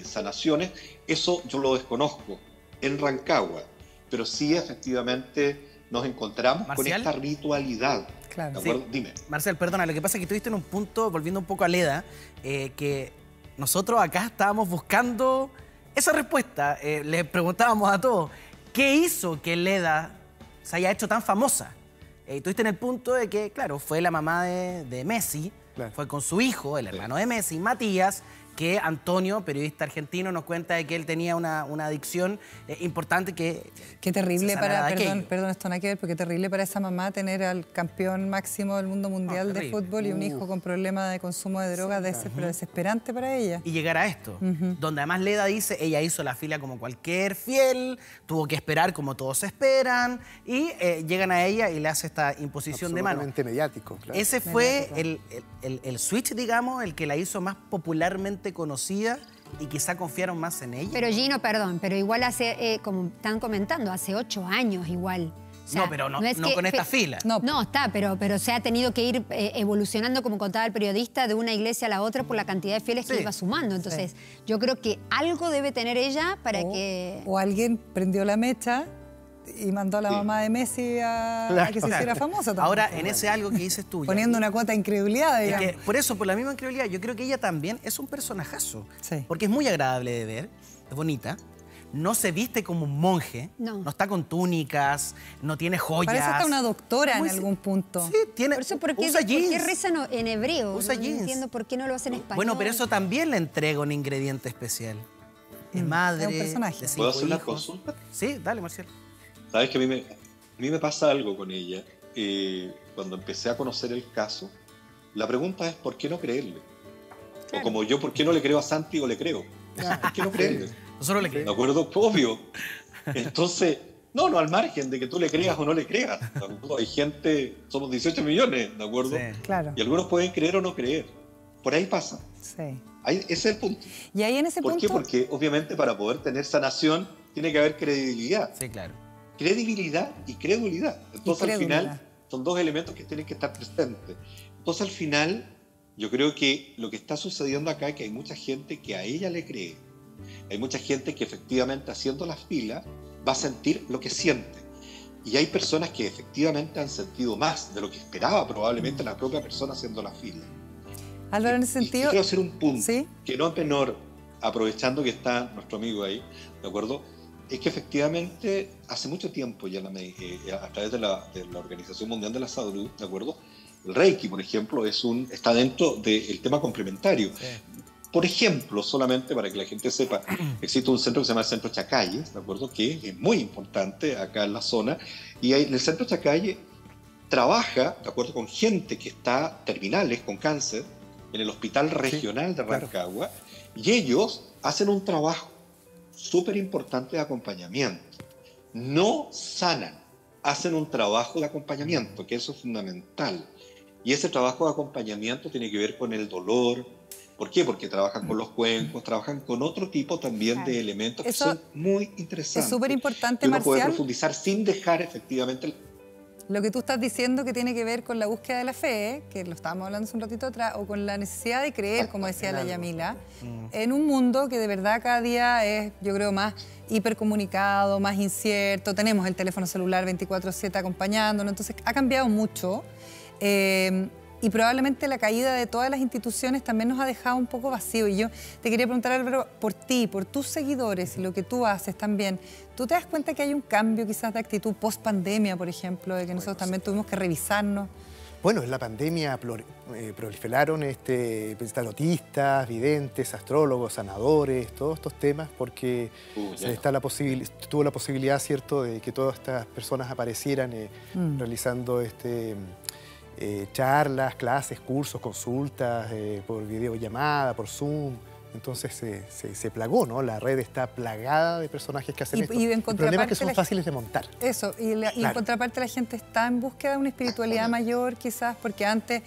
sanaciones, eso yo lo desconozco en Rancagua, pero sí efectivamente nos encontramos Marcial, con esta ritualidad. Claro. ¿De acuerdo? Sí. Dime. Marcial, perdona, lo que pasa es que tuviste en un punto, volviendo un poco a Leda, que nosotros acá estábamos buscando esa respuesta. Le preguntábamos a todos, ¿qué hizo que Leda se haya hecho tan famosa? Tuviste en el punto de que, claro, fue la mamá de Messi, claro, fue con su hijo, el hermano de Messi, Matías, que Antonio, periodista argentino, nos cuenta de que él tenía una adicción importante que... Qué terrible para, perdón, esto no hay que ver, porque qué terrible para esa mamá tener al campeón máximo del mundo mundial de fútbol y un hijo con problemas de consumo de drogas, pero desesperante para ella. Y llegar a esto, donde además Leda dice, ella hizo la fila como cualquier fiel, tuvo que esperar como todos esperan, y llegan a ella y le hace esta imposición de mano. Absolutamente mediático, claro. Ese fue el switch, digamos, el que la hizo más popularmente conocida y quizá confiaron más en ella. Pero Gino, perdón, pero igual hace, como están comentando, hace 8 años igual. O sea, no, pero no es que, con esta fila. No, está, pero se ha tenido que ir evolucionando, como contaba el periodista, de una iglesia a la otra por la cantidad de fieles que iba sumando. Entonces, yo creo que algo debe tener ella para que... O alguien prendió la mecha y mandó a la mamá de Messi a que se hiciera famosa también. Ahora, en ese algo que dices tú... Poniendo una cuota de incredulidad, digamos. Es que, por eso, por la misma incredulidad, yo creo que ella también es un personajazo. Sí. Porque es muy agradable de ver, es bonita, no se viste como un monje, no está con túnicas, no tiene joyas. Parece hasta una doctora en algún punto. Sí, tiene... Por eso, ¿por qué rezan en hebreo? Usa jeans. No entiendo por qué no lo hacen en español. Bueno, pero eso también le entrega un ingrediente especial. Es madre, es un personaje. de 5 ¿Puedo hacer una hijos. consulta? Sí, dale, Marcial. Sabes que a mí me pasa algo con ella. Cuando empecé a conocer el caso, la pregunta es ¿por qué no creerle? Claro. O como yo, ¿por qué no le creo a Santi o le creo? ¿Por qué no creerle? Nosotros le creemos. ¿De acuerdo? Obvio. Entonces, no al margen de que tú le creas o no le creas. Hay gente, somos 18 millones, ¿de acuerdo? Sí. Claro. Y algunos pueden creer o no creer. Por ahí pasa. Sí. Ese es el punto. Y ahí en ese punto... ¿Por qué? Porque obviamente para poder tener sanación tiene que haber credibilidad. Sí, claro. Credibilidad y credulidad. Entonces al final son 2 elementos que tienen que estar presentes. Entonces al final yo creo que lo que está sucediendo acá es que hay mucha gente que a ella le cree. Hay mucha gente que efectivamente haciendo las filas va a sentir lo que siente. Y hay personas que efectivamente han sentido más de lo que esperaba probablemente la propia persona haciendo las filas. Álvaro, en ese sentido... Quiero hacer un punto, ¿sí? que no es menor, aprovechando que está nuestro amigo ahí, ¿de acuerdo? es que efectivamente hace mucho tiempo ya a través de la Organización Mundial de la Salud, ¿de acuerdo? El Reiki, por ejemplo, está dentro del tema complementario. Sí. Por ejemplo, solamente para que la gente sepa, existe un centro que se llama el Centro Chacalle, ¿de acuerdo? Que es muy importante acá en la zona, y en el Centro Chacalle trabaja, de acuerdo, con gente que está terminales con cáncer en el Hospital Regional de Rancagua, y ellos hacen un trabajo súper importante de acompañamiento. No sanan, hacen un trabajo de acompañamiento, que eso es fundamental. Y ese trabajo de acompañamiento tiene que ver con el dolor. ¿Por qué? Porque trabajan con los cuencos, trabajan con otro tipo también de elementos que son muy interesantes. Es súper importante, Marcial. Uno puede profundizar sin dejar efectivamente lo que tú estás diciendo, que tiene que ver con la búsqueda de la fe, que lo estábamos hablando hace un ratito atrás, o con la necesidad de creer, como decía la Yamila, en un mundo que de verdad cada día es, yo creo, más hipercomunicado, más incierto. Tenemos el teléfono celular 24/7 acompañándonos, entonces ha cambiado mucho. Y probablemente la caída de todas las instituciones también nos ha dejado un poco vacío. Y yo te quería preguntar, Álvaro, por ti, por tus seguidores y lo que tú haces también, ¿tú te das cuenta que hay un cambio quizás de actitud post-pandemia, por ejemplo, de que nosotros también tuvimos que revisarnos? Bueno, en la pandemia proliferaron tarotistas, videntes, astrólogos, sanadores, todos estos temas, porque tuvo la posibilidad, ¿cierto?, de que todas estas personas aparecieran realizando charlas, clases, cursos, consultas por videollamada, por Zoom. Entonces se plagó, ¿no? La red está plagada de personajes que hacen esto. El problema es que son fáciles de montar. Eso, y en contraparte la gente está en búsqueda de una espiritualidad mayor, quizás, porque antes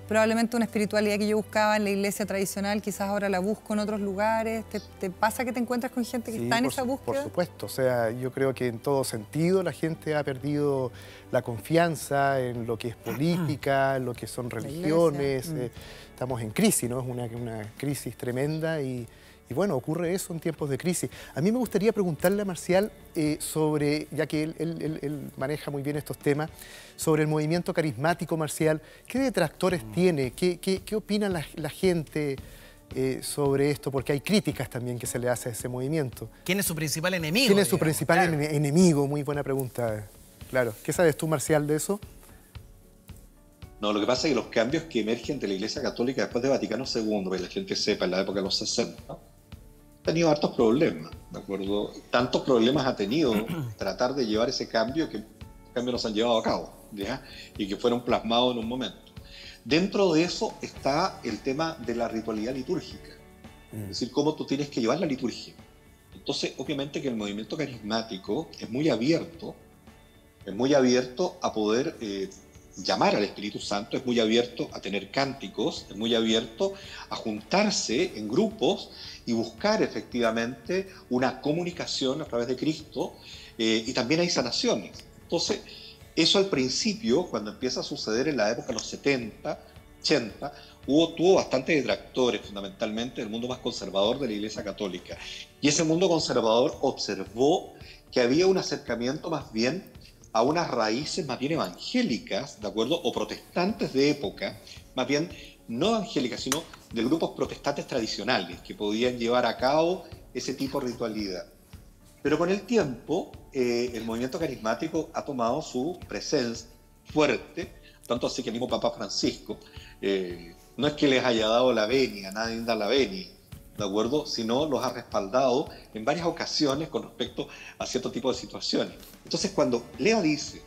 probablemente una espiritualidad que yo buscaba en la iglesia tradicional, quizás ahora la busco en otros lugares. ¿Te pasa que te encuentras con gente que está en esa búsqueda? Por supuesto, o sea, yo creo que en todo sentido la gente ha perdido la confianza en lo que es política, en lo que son religiones. Estamos en crisis, ¿no? Es una crisis tremenda y bueno, ocurre eso en tiempos de crisis. A mí me gustaría preguntarle a Marcial sobre, ya que él maneja muy bien estos temas, sobre el movimiento carismático, Marcial. ¿Qué detractores tiene? ¿Qué opina la gente sobre esto? Porque hay críticas también que se le hace a ese movimiento. ¿Quién es su principal enemigo? ¿Quién es su principal enemigo? Muy buena pregunta. Claro. ¿Qué sabes tú, Marcial, de eso? No, lo que pasa es que los cambios que emergen de la Iglesia Católica después de Vaticano II, para que la gente sepa, en la época de los 60, ha tenido hartos problemas, ¿de acuerdo? Tantos problemas ha tenido tratar de llevar ese cambio que cambios no se han llevado a cabo, ¿ya? Y que fueron plasmados en un momento. Dentro de eso está el tema de la ritualidad litúrgica, es decir, cómo tú tienes que llevar la liturgia. Entonces, obviamente que el movimiento carismático es muy abierto a poder llamar al Espíritu Santo, es muy abierto a tener cánticos, es muy abierto a juntarse en grupos y buscar efectivamente una comunicación a través de Cristo, y también hay sanaciones. Entonces, eso al principio, cuando empieza a suceder en la época de los 70, 80, tuvo bastantes detractores, fundamentalmente del mundo más conservador de la Iglesia Católica. Y ese mundo conservador observó que había un acercamiento más bien a unas raíces más bien evangélicas, ¿de acuerdo? O protestantes de época, más bien no evangélicas, sino de grupos protestantes tradicionales que podían llevar a cabo ese tipo de ritualidad. Pero con el tiempo, el movimiento carismático ha tomado su presencia fuerte, tanto así que el mismo Papa Francisco, no es que les haya dado la venia, nadie da la venia, ¿de acuerdo? Sino los ha respaldado en varias ocasiones con respecto a cierto tipo de situaciones. Entonces, cuando Lea dice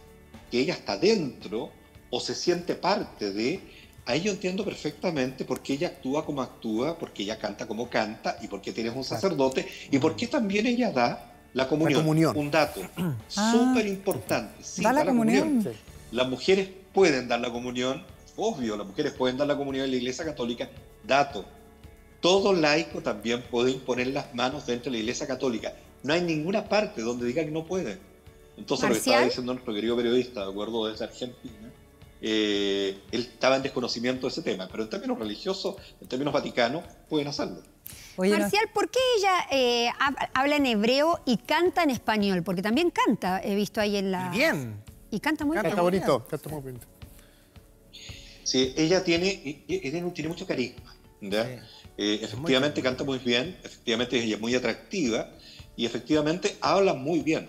que ella está dentro o se siente parte de, ahí yo entiendo perfectamente por qué ella actúa como actúa, por qué ella canta como canta y por qué tienes un sacerdote y por qué también ella da la comunión. Un dato súper importante. Sí, da la comunión. Sí. Las mujeres pueden dar la comunión, obvio, las mujeres pueden dar la comunión en la Iglesia Católica. Dato. Todo laico también puede imponer las manos dentro de la Iglesia Católica. No hay ninguna parte donde diga que no puede. Entonces, lo que estaba diciendo nuestro querido periodista, de acuerdo, desde Argentina, él estaba en desconocimiento de ese tema, pero en términos religiosos, en términos vaticanos, pueden hacerlo. Oye, Marcial, ¿por qué ella habla en hebreo y canta en español? Porque también canta, he visto ahí en la... Bien. Y canta muy bien. Canta bonito, canta muy bonito. Sí, ella tiene mucho carisma, ¿ya? Sí. Efectivamente canta muy bien, efectivamente ella es muy atractiva y efectivamente habla muy bien.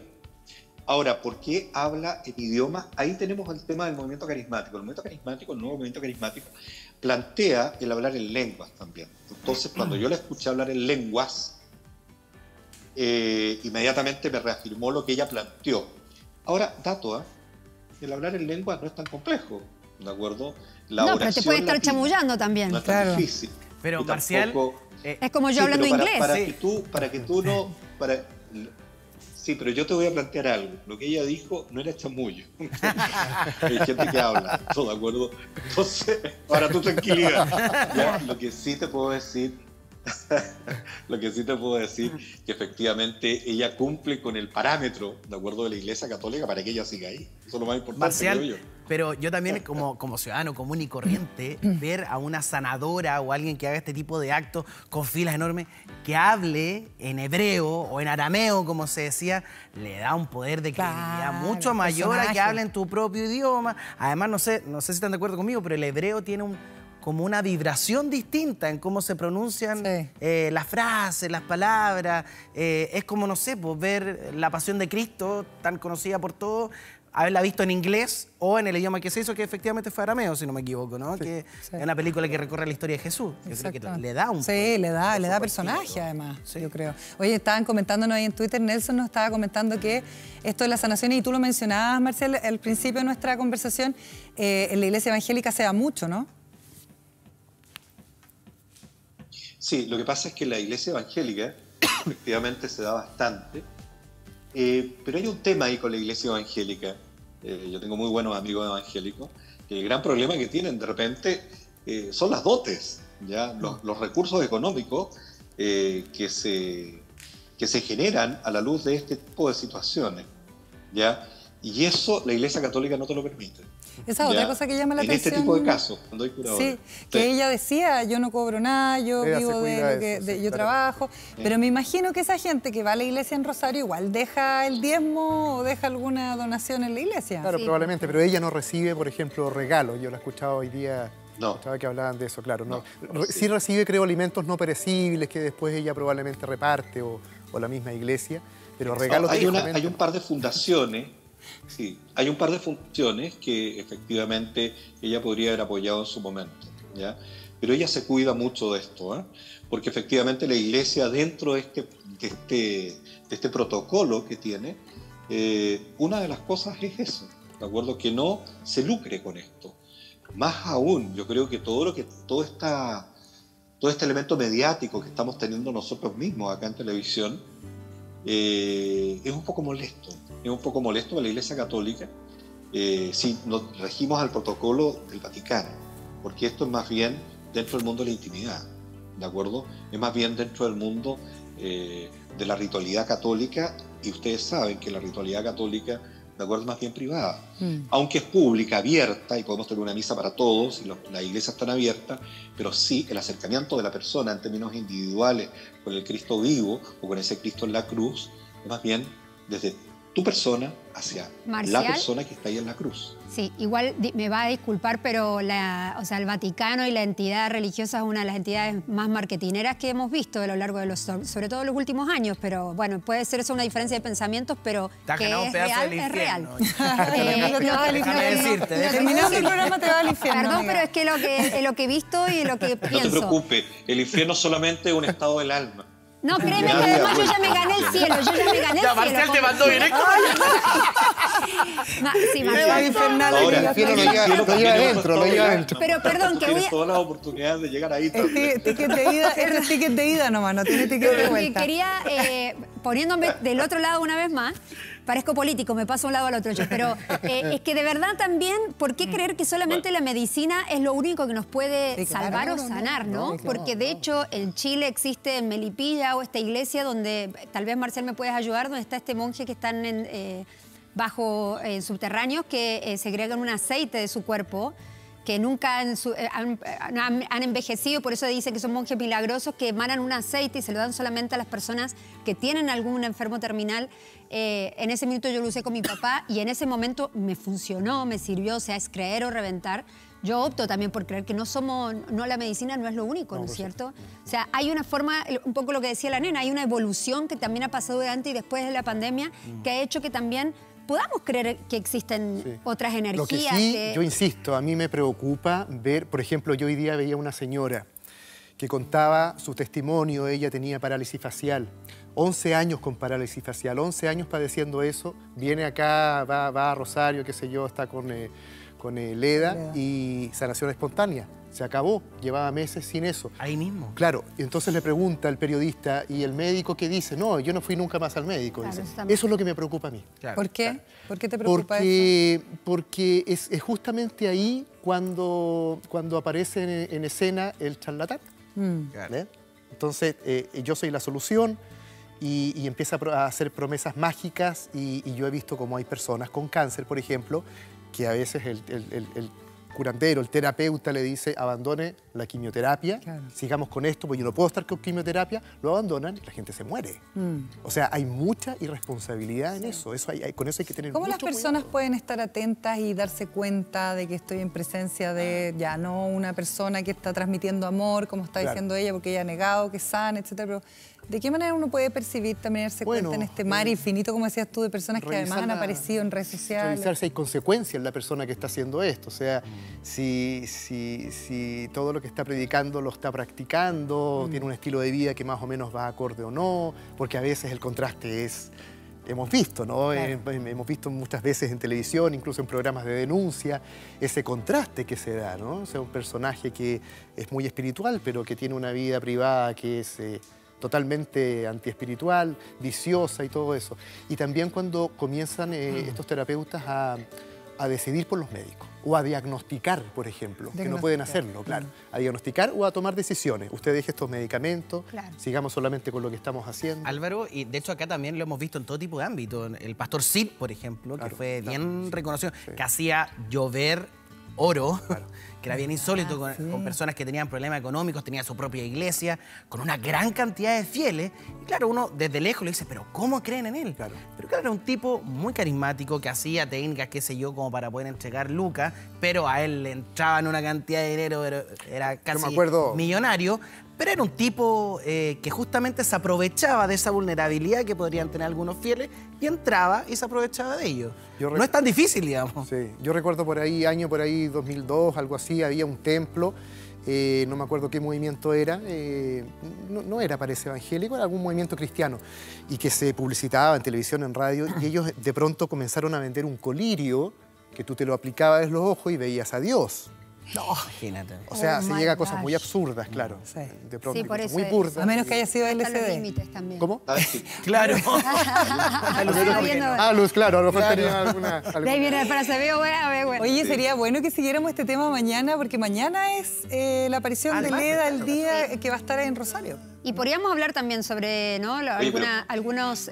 Ahora, ¿por qué habla en idiomas? Ahí tenemos el tema del movimiento carismático. El movimiento carismático, el nuevo movimiento carismático, plantea el hablar en lenguas también. Entonces, cuando yo la escuché hablar en lenguas, inmediatamente me reafirmó lo que ella planteó. Ahora, dato, el hablar en lenguas no es tan complejo, ¿de acuerdo? No, pero te puede estar chamullando también. No es tan difícil. Pero, Marcial... es como yo hablando inglés. Para que tú no... Sí, pero yo te voy a plantear algo. Lo que ella dijo no era chamullo. Hay gente que habla, ¿todo de acuerdo? Entonces, ahora tú tranquilidad. ¿Ya? Lo que sí te puedo decir, que efectivamente ella cumple con el parámetro, de acuerdo, de la Iglesia Católica para que ella siga ahí. Eso es lo más importante. Marcial, creo yo. Pero yo también como ciudadano común y corriente, ver a una sanadora o alguien que haga este tipo de actos con filas enormes, que hable en hebreo o en arameo, como se decía, le da un poder de credibilidad mucho mayor a que hable en tu propio idioma. Además, no sé si están de acuerdo conmigo, pero el hebreo tiene como una vibración distinta en cómo se pronuncian las frases, las palabras. Es como, no sé, pues, ver La Pasión de Cristo, tan conocida por todos, haberla visto en inglés o en el idioma que se hizo, que efectivamente fue arameo, si no me equivoco, ¿no? Que es una película que recorre la historia de Jesús. Yo creo que le da un... Sí, le da personaje, además, yo creo. Oye, estaban comentándonos ahí en Twitter, Nelson nos estaba comentando que esto de las sanaciones, y tú lo mencionabas, Marcel, al principio de nuestra conversación, en la iglesia evangélica se da mucho, ¿no? Sí, lo que pasa es que en la iglesia evangélica efectivamente se da bastante, pero hay un tema ahí con la iglesia evangélica. Yo tengo muy buenos amigos evangélicos, que el gran problema que tienen de repente son las dotes, ¿ya? Los recursos económicos que se generan a la luz de este tipo de situaciones, ¿ya? Y eso la Iglesia Católica no te lo permite. Esa es otra cosa que llama la atención. En este tipo de casos, cuando hay curadores. Sí, que ella decía, yo no cobro nada, yo vivo de lo que yo trabajo, pero me imagino que esa gente que va a la iglesia en Rosario igual deja el diezmo o deja alguna donación en la iglesia. Claro, probablemente, pero ella no recibe, por ejemplo, regalos. Yo la he escuchado hoy día, escuchaba que hablaban de eso, claro. Sí recibe, creo, alimentos no perecibles que después ella probablemente reparte o la misma iglesia, pero regalos... Hay un par de fundaciones. Sí, hay un par de funciones que efectivamente ella podría haber apoyado en su momento, ¿ya? Pero ella se cuida mucho de esto, porque efectivamente la iglesia, dentro de este protocolo que tiene, una de las cosas es eso, ¿de acuerdo? Que no se lucre con esto. Más aún, yo creo que todo este elemento mediático que estamos teniendo nosotros mismos acá en televisión es un poco molesto. Es un poco molesto para la Iglesia Católica si nos regimos al protocolo del Vaticano, porque esto es más bien dentro del mundo de la intimidad, ¿de acuerdo? Es más bien dentro del mundo de la ritualidad católica, y ustedes saben que la ritualidad católica, ¿de acuerdo?, es más bien privada. Aunque es pública, abierta, y podemos tener una misa para todos, y las iglesias están abiertas, pero sí el acercamiento de la persona en términos individuales con el Cristo vivo o con ese Cristo en la cruz, es más bien desde tu persona hacia la persona que está ahí en la cruz. Sí, igual me va a disculpar, pero el Vaticano y la entidad religiosa es una de las entidades más marketineras que hemos visto a lo largo de sobre todo los últimos años, pero bueno, puede ser eso una diferencia de pensamientos, pero que es real, es real. Terminando el programa te va al infierno. Perdón, pero es que lo que he visto y lo que pienso. No te preocupes, el infierno solamente es un estado del alma. No, créeme que además yo ya me gané el cielo, Ya, Marcial te mandó directo. Sí, Marcial. Infernal. Ahora, el infierno lo lleva adentro, Pero perdón, que tienes todas las oportunidades de llegar ahí también. Ticket de ida nomás, no tiene ticket de vuelta. Quería, poniéndome del otro lado una vez más, parezco político, me paso de un lado al otro yo, pero es que de verdad también, ¿por qué creer que solamente la medicina es lo único que nos puede salvar o sanar, no? Porque de hecho en Chile existe en Melipilla o esta iglesia donde, tal vez Marcial me puedes ayudar, donde está este monje que están bajo subterráneos que segregan un aceite de su cuerpo que nunca han envejecido, por eso dicen que son monjes milagrosos que emanan un aceite y se lo dan solamente a las personas que tienen algún enfermo terminal. En ese minuto yo lo usé con mi papá y en ese momento me funcionó, me sirvió, o sea, es creer o reventar. Yo opto también por creer que no la medicina no es lo único, ¿no es cierto? O sea, hay una forma, un poco lo que decía la nena, hay una evolución que también ha pasado durante y después de la pandemia que ha hecho que también podamos creer que existen otras energías. Lo que sí, yo insisto, a mí me preocupa ver, por ejemplo, yo hoy día veía una señora que contaba su testimonio, ella tenía parálisis facial, 11 años con parálisis facial, 11 años padeciendo eso, viene acá, va a Rosario, qué sé yo, está con Leda y sanación espontánea. Se acabó, llevaba meses sin eso. Ahí mismo. Claro, y entonces le pregunta al periodista, ¿y el médico qué dice? No, yo no fui nunca más al médico. Claro, dice. Eso es lo que me preocupa a mí. Claro, ¿por qué? Claro. ¿Por qué te preocupa eso? Porque es justamente ahí cuando aparece en escena el charlatán. Claro. Entonces, yo soy la solución y empieza a hacer promesas mágicas y yo he visto cómo hay personas con cáncer, por ejemplo, que a veces el curandero, el terapeuta le dice abandone la quimioterapia, sigamos con esto, porque yo no puedo estar con quimioterapia, lo abandonan y la gente se muere. O sea, hay mucha irresponsabilidad en eso, con eso hay que tener mucho cuidado. ¿Cómo las personas pueden estar atentas y darse cuenta de que estoy en presencia de, ya no una persona que está transmitiendo amor, como está diciendo ella, porque ella ha negado que es sana, etcétera, pero ¿de qué manera uno puede percibir, también darse cuenta en este mar infinito, como decías tú, de personas que además han aparecido en redes sociales? Revisar si hay consecuencias en la persona que está haciendo esto. O sea, si todo lo que está predicando lo está practicando, tiene un estilo de vida que más o menos va acorde o no, porque a veces el contraste es... Hemos visto, ¿no? Claro. Hemos visto muchas veces en televisión, incluso en programas de denuncia, ese contraste que se da, ¿no? O sea, un personaje que es muy espiritual, pero que tiene una vida privada que es... totalmente antiespiritual, viciosa y todo eso. Y también cuando comienzan estos terapeutas a decidir por los médicos o a diagnosticar, por ejemplo, que no pueden hacerlo, claro, a diagnosticar o a tomar decisiones. Usted deje estos medicamentos, sigamos solamente con lo que estamos haciendo. Álvaro, y de hecho acá también lo hemos visto en todo tipo de ámbitos. El pastor Cid, por ejemplo, que fue bien reconocido, que hacía llover oro, que era bien insólito, con personas que tenían problemas económicos, tenía su propia iglesia, con una gran cantidad de fieles. Y claro, uno desde lejos le dice, pero ¿cómo creen en él? Claro. Pero claro, era un tipo muy carismático, que hacía técnicas, qué sé yo, como para poder entregar lucas, pero a él le entraban una cantidad de dinero, era casi millonario. Pero era un tipo que justamente se aprovechaba de esa vulnerabilidad que podrían tener algunos fieles y entraba y se aprovechaba de ellos. No es tan difícil, digamos. Sí, yo recuerdo por ahí, año 2002, algo así, había un templo, no me acuerdo qué movimiento era, no era, parece, evangélico, era algún movimiento cristiano, y que se publicitaba en televisión, en radio, y ellos de pronto comenzaron a vender un colirio que tú te lo aplicabas en los ojos y veías a Dios. No, imagínate. O sea, se llega a cosas muy absurdas, claro. De pronto, por eso muy burdas. A menos que haya sido LCD. ¿Cómo? Claro. Luz, claro. A lo mejor tenía alguna... De ahí viene la frase, veo, bueno. Oye, sería bueno que siguiéramos este tema mañana, porque mañana es la aparición de Leda, el día que va a estar en Rosario. Y podríamos hablar también sobre algunos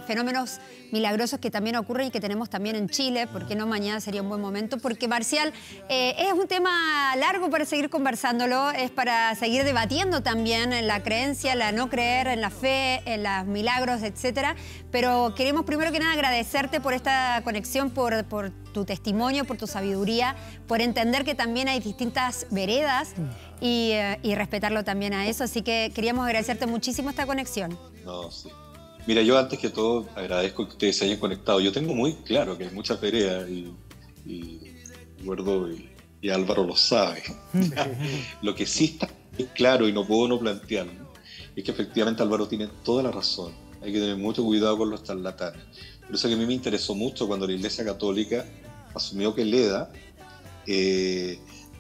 fenómenos milagrosos que también ocurren y que tenemos también en Chile, porque no mañana sería un buen momento, porque Marcial, es un tema largo para seguir conversándolo, es para seguir debatiendo también en la creencia, la no creer, en la fe, en los milagros, etcétera. Pero queremos primero que nada agradecerte por esta conexión, por tu testimonio, por tu sabiduría, por entender que también hay distintas veredas y respetarlo también a eso. Así que queríamos agradecerte muchísimo esta conexión. No, sí. Mira, yo antes que todo agradezco que ustedes se hayan conectado. Yo tengo muy claro que hay muchas veredas y Eduardo y Álvaro lo sabe. Lo que sí está muy claro y no puedo no plantearlo es que efectivamente Álvaro tiene toda la razón. Hay que tener mucho cuidado con los charlatanes. Por eso que a mí me interesó mucho cuando la Iglesia Católica asumió que Leda,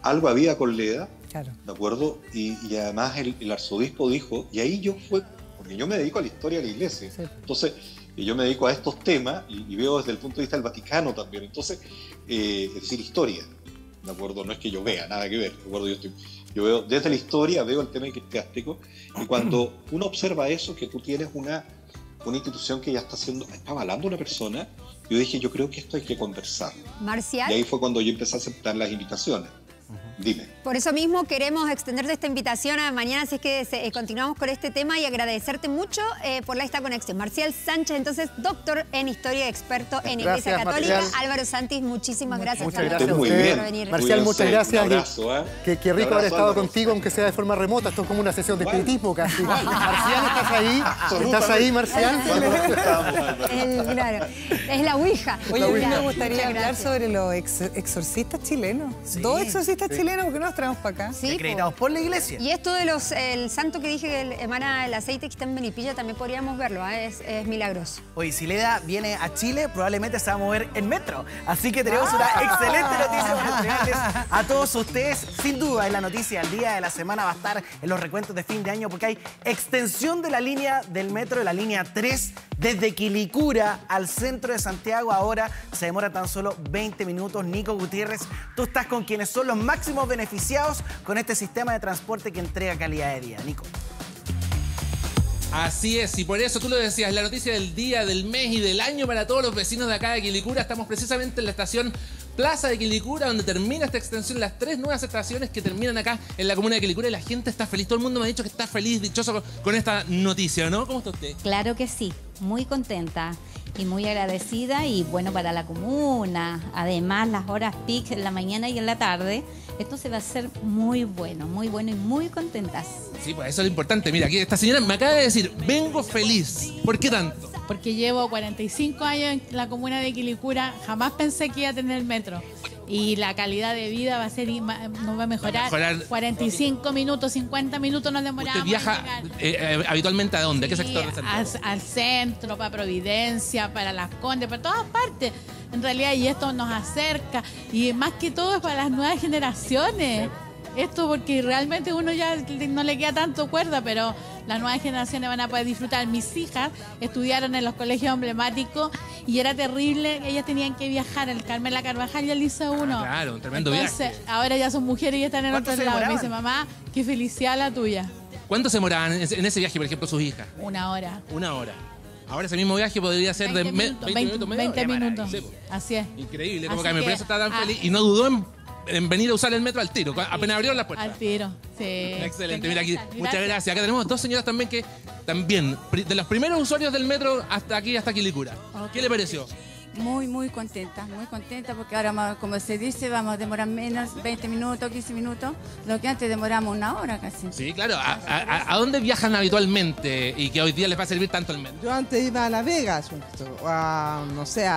algo había con Leda, ¿de acuerdo? Y además el arzobispo dijo, y ahí yo fue, porque yo me dedico a la historia de la Iglesia, entonces, y yo me dedico a estos temas y veo desde el punto de vista del Vaticano también, entonces, es decir, historia, ¿de acuerdo? No es que yo vea, nada que ver, ¿de acuerdo? Yo veo, desde la historia veo el tema eclesiástico, y cuando uno observa eso, que tú tienes una institución que ya está avalando a una persona, yo dije, yo creo que esto hay que conversar. Marcial. Y ahí fue cuando yo empecé a aceptar las invitaciones. Dime. Por eso mismo queremos extenderte esta invitación a mañana, si es que continuamos con este tema, y agradecerte mucho por esta conexión. Marcial Sánchez, entonces, doctor en Historia, experto en Iglesia Católica. Marcial. Álvaro Santis, muchísimas gracias. Muchas gracias a usted. Por venir. Marcial, muchas gracias. Un abrazo, Qué rico haber estado contigo, aunque sea de forma remota. Esto es como una sesión de espiritismo casi. Marcial, ¿estás ahí? ¿Estás ahí, Marcial? Claro, es la Ouija. Oye, a mí me gustaría hablar sobre los exorcistas chilenos. Sí, 2 exorcistas chilenos, porque no los traemos para acá. Sí, acreditados por la iglesia. Y esto de el santo que dije que emana el aceite que está en Melipilla, también podríamos verlo, es milagroso. Oye, si Leda viene a Chile, probablemente se va a mover en metro. Así que tenemos una excelente noticia para entregarles a todos ustedes. Sin duda, es la noticia del día de la semana, va a estar en los recuentos de fin de año, porque hay extensión de la línea del metro, de la línea 3, desde Quilicura al centro de Santiago. Ahora se demora tan solo 20 minutos. Nico Gutiérrez, tú estás con quienes son los máximos beneficiados con este sistema de transporte que entrega calidad de vida. Nico. Así es, y por eso tú lo decías, la noticia del día, del mes y del año para todos los vecinos de acá de Quilicura. Estamos precisamente en la estación Plaza de Quilicura, donde termina esta extensión, las 3 nuevas estaciones que terminan acá en la comuna de Quilicura, y la gente está feliz. Todo el mundo me ha dicho que está feliz, dichoso con esta noticia, ¿no? ¿Cómo está usted? Claro que sí, muy contenta y muy agradecida, y bueno para la comuna. Además, las horas peak en la mañana y en la tarde, esto se va a hacer muy bueno y muy contentas. Sí, pues eso es lo importante. Mira, aquí esta señora me acaba de decir, vengo feliz. ¿Por qué tanto? Porque llevo 45 años en la comuna de Quilicura, jamás pensé que iba a tener metro. Y la calidad de vida va a ser, nos va a mejorar. 45 minutos, 50 minutos nos demoramos. ¿Usted viaja habitualmente a dónde? ¿A qué sector de Santiago? Al centro, para Providencia, para Las Condes, para todas partes. En realidad, y esto nos acerca. Y más que todo es para las nuevas generaciones. Esto porque realmente uno ya no le queda tanto cuerda, pero las nuevas generaciones van a poder disfrutar. Mis hijas estudiaron en los colegios emblemáticos y era terrible, ellas tenían que viajar al Carmela Carvajal y al Liceo 1. Claro, un tremendo viaje. Entonces, ahora ya son mujeres y están en otro lado. Me dice, mamá, qué felicidad la tuya. ¿Cuánto se demoraban en ese viaje, por ejemplo, sus hijas? 1 hora. 1 hora. Ahora ese mismo viaje podría ser 20 minutos. Sí. Así es. Increíble, como que mi empresa está tan feliz y no dudó en venir a usar el metro al tiro, apenas abrieron las puertas. Al tiro, sí. Excelente, mira aquí, muchas gracias. Acá tenemos 2 señoras también que de los primeros usuarios del metro hasta aquí, hasta Quilicura. Okay. ¿Qué le pareció? Muy contenta porque ahora, como se dice, vamos a demorar menos, 20 minutos, 15 minutos, lo que antes demoramos 1 hora casi. Sí, claro. ¿A dónde viajan habitualmente y que hoy día les va a servir tanto el metro? Yo antes iba a Las Vegas, no sé,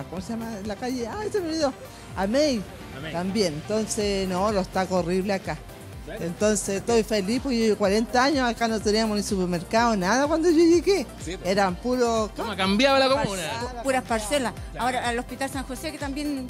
¿cómo se llama la calle? ¡Ay, se me olvidó! A May. También, entonces no, los tacos horribles acá. Entonces estoy feliz porque yo llevo 40 años, acá no teníamos ni supermercado, nada cuando yo llegué. Sí. Eran puros... ¿Cómo ha cambiado la comuna? Puras parcelas. Claro. Ahora al Hospital San José, que también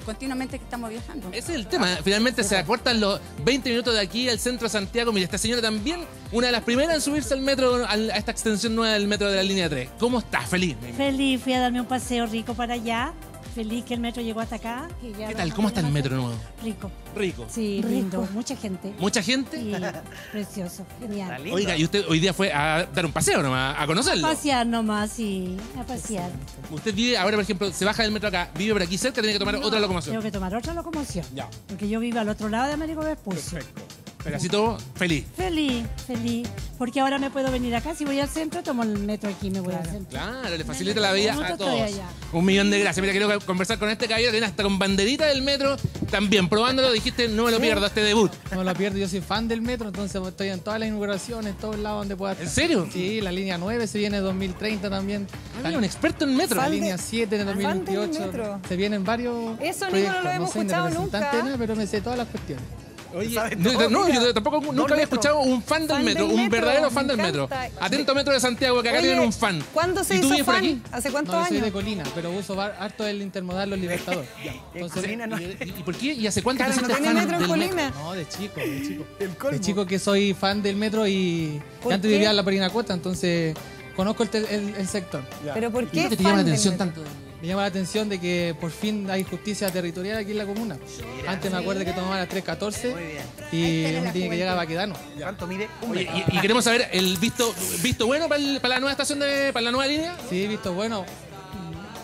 continuamente estamos viajando. Ese es el tema, finalmente se acortan los 20 minutos de aquí al centro de Santiago. Mira, esta señora también, una de las primeras en subirse al metro, a esta extensión nueva del metro de la línea 3. ¿Cómo estás? ¿Feliz? Feliz, fui a darme un paseo rico para allá. Feliz que el metro llegó hasta acá. ¿Qué tal? ¿Cómo está el metro nuevo? Rico. Sí, lindo. Mucha gente. ¿Mucha gente? Sí, precioso, genial. Oiga, y usted hoy día fue a dar un paseo nomás, a conocerlo. A pasear nomás, sí, a pasear. Usted vive, ahora por ejemplo, se baja del metro acá, vive por aquí cerca, tiene que tomar otra locomoción. Tengo que tomar otra locomoción. Ya. Porque yo vivo al otro lado de Américo Vespucio. Perfecto. Pero así todo, feliz. Feliz. Porque ahora me puedo venir acá. Si voy al centro, tomo el metro aquí y me voy al centro. Claro, le facilita la vida a todos. 1.000.000 de gracias. Mira, quiero conversar con este caballero que viene hasta con banderita del metro. También, probándolo, dijiste, no me lo pierdo, este debut. No me lo pierdo, yo soy fan del metro, entonces estoy en todas las inauguraciones, en todos lados donde pueda estar. ¿En serio? Sí, la línea 9 se viene en 2030 también. Mira, un experto en metro. La línea 7 en 2028. Se vienen varios Eso proyectos. No lo hemos escuchado nunca. Nada, pero me sé todas las cuestiones. Oye, yo tampoco nunca había escuchado un fan del metro, un verdadero fan del metro. Atento Metro de Santiago, que acá tienen un fan. ¿Cuándo se hizo fan? ¿Hace cuántos años? Yo soy de Colina, pero uso harto el intermodal Los Libertadores. Entonces, ¿y por qué? ¿Y hace cuánto que se fan metro en Colina? No, de chico. De chico que soy fan del metro y antes vivía en la Parinacota, entonces conozco el sector. ¿Pero por qué? ¿Qué te llama la atención tanto? Me llama la atención de que por fin hay justicia territorial aquí en la comuna. Antes me acuerdo que tomaba las 3:14 y uno tiene que llegar a Baquedano. ¿Cuánto mide? Oye, y queremos saber el visto bueno para la nueva estación, para la nueva línea. Sí, visto bueno.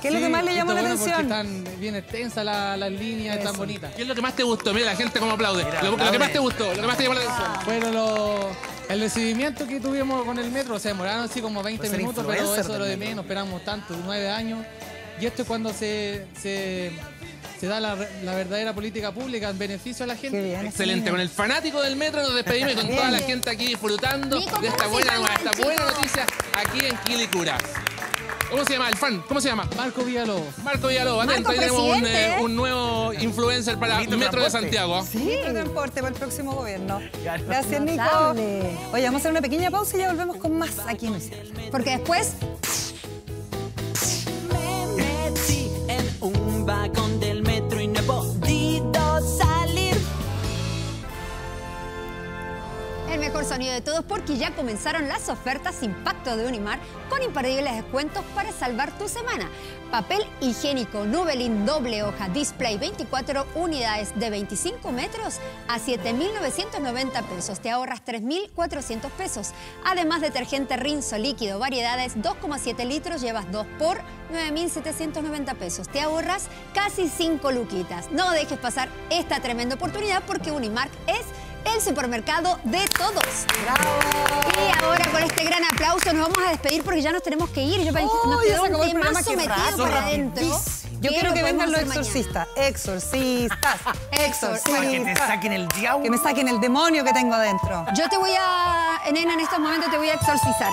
¿Qué es lo que más le llamó la atención? Porque están bien extensas las líneas, están bonitas. ¿Qué es lo que más te gustó? Mira, la gente como aplaude. Lo que más te gustó, lo que más te llamó la atención. Bueno, el recibimiento que tuvimos con el metro, o sea, demoraron así como 20 minutos, pero eso es lo de menos, esperamos tanto, 9 años. Y esto es cuando se da la verdadera política pública en beneficio a la gente. Bien, excelente, con el fanático del metro nos despedimos y con toda la gente aquí disfrutando de esta buena noticia aquí en Quilicura. ¿Cómo se llama el fan? ¿Cómo se llama? Marco Villalobos. Marco Villalobos, atento, ahí tenemos un nuevo influencer para el Metro de Santiago. Sí, transporte para el próximo gobierno. Gracias, Nico. Oye, vamos a hacer una pequeña pausa y ya volvemos con más aquí en Hoy Se Habla. Porque después... Me metí en un vagón del metro y no he podido salir. El mejor sonido de todos porque ya comenzaron las ofertas Impacto de Unimar con imperdibles descuentos para salvar tu semana. Papel higiénico Nubelin doble hoja display 24 unidades de 25 metros a 7.990 pesos. Te ahorras 3.400 pesos. Además, detergente Rinzo líquido variedades 2,7 litros llevas 2 por 9.790 pesos. Te ahorras casi 5 luquitas. No dejes pasar esta tremenda oportunidad porque Unimark es el supermercado de todos. ¡Bravo! Y ahora con este gran aplauso nos vamos a despedir porque ya nos tenemos que ir. Nos quedó un temazo metido para adentro. Yo quiero que vengan los exorcistas. Exorcistas. Para que te saquen el diablo. Que me saquen el demonio que tengo adentro. Yo te voy a... Nena, en estos momentos te voy a exorcizar.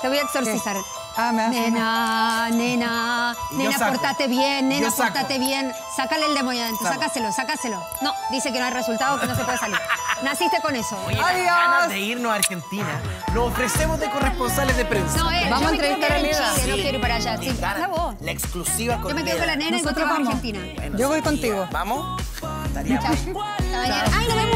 Te voy a exorcizar. Nena, portate bien, nena, portate bien. Sácale el demonio adentro, sácaselo. No, dice que no hay resultado, que no se puede salir. Naciste con eso. Oye, las ganas de irnos a Argentina. Nos ofrecemos de corresponsales de prensa. No, vamos a entrevistar a Leda. No quiero ir para allá. Sí, la exclusiva con yo me quedo con la nena y nosotros vamos a Argentina. Yo voy contigo. ¿Vamos? Hasta mañana. Ay, nos vemos.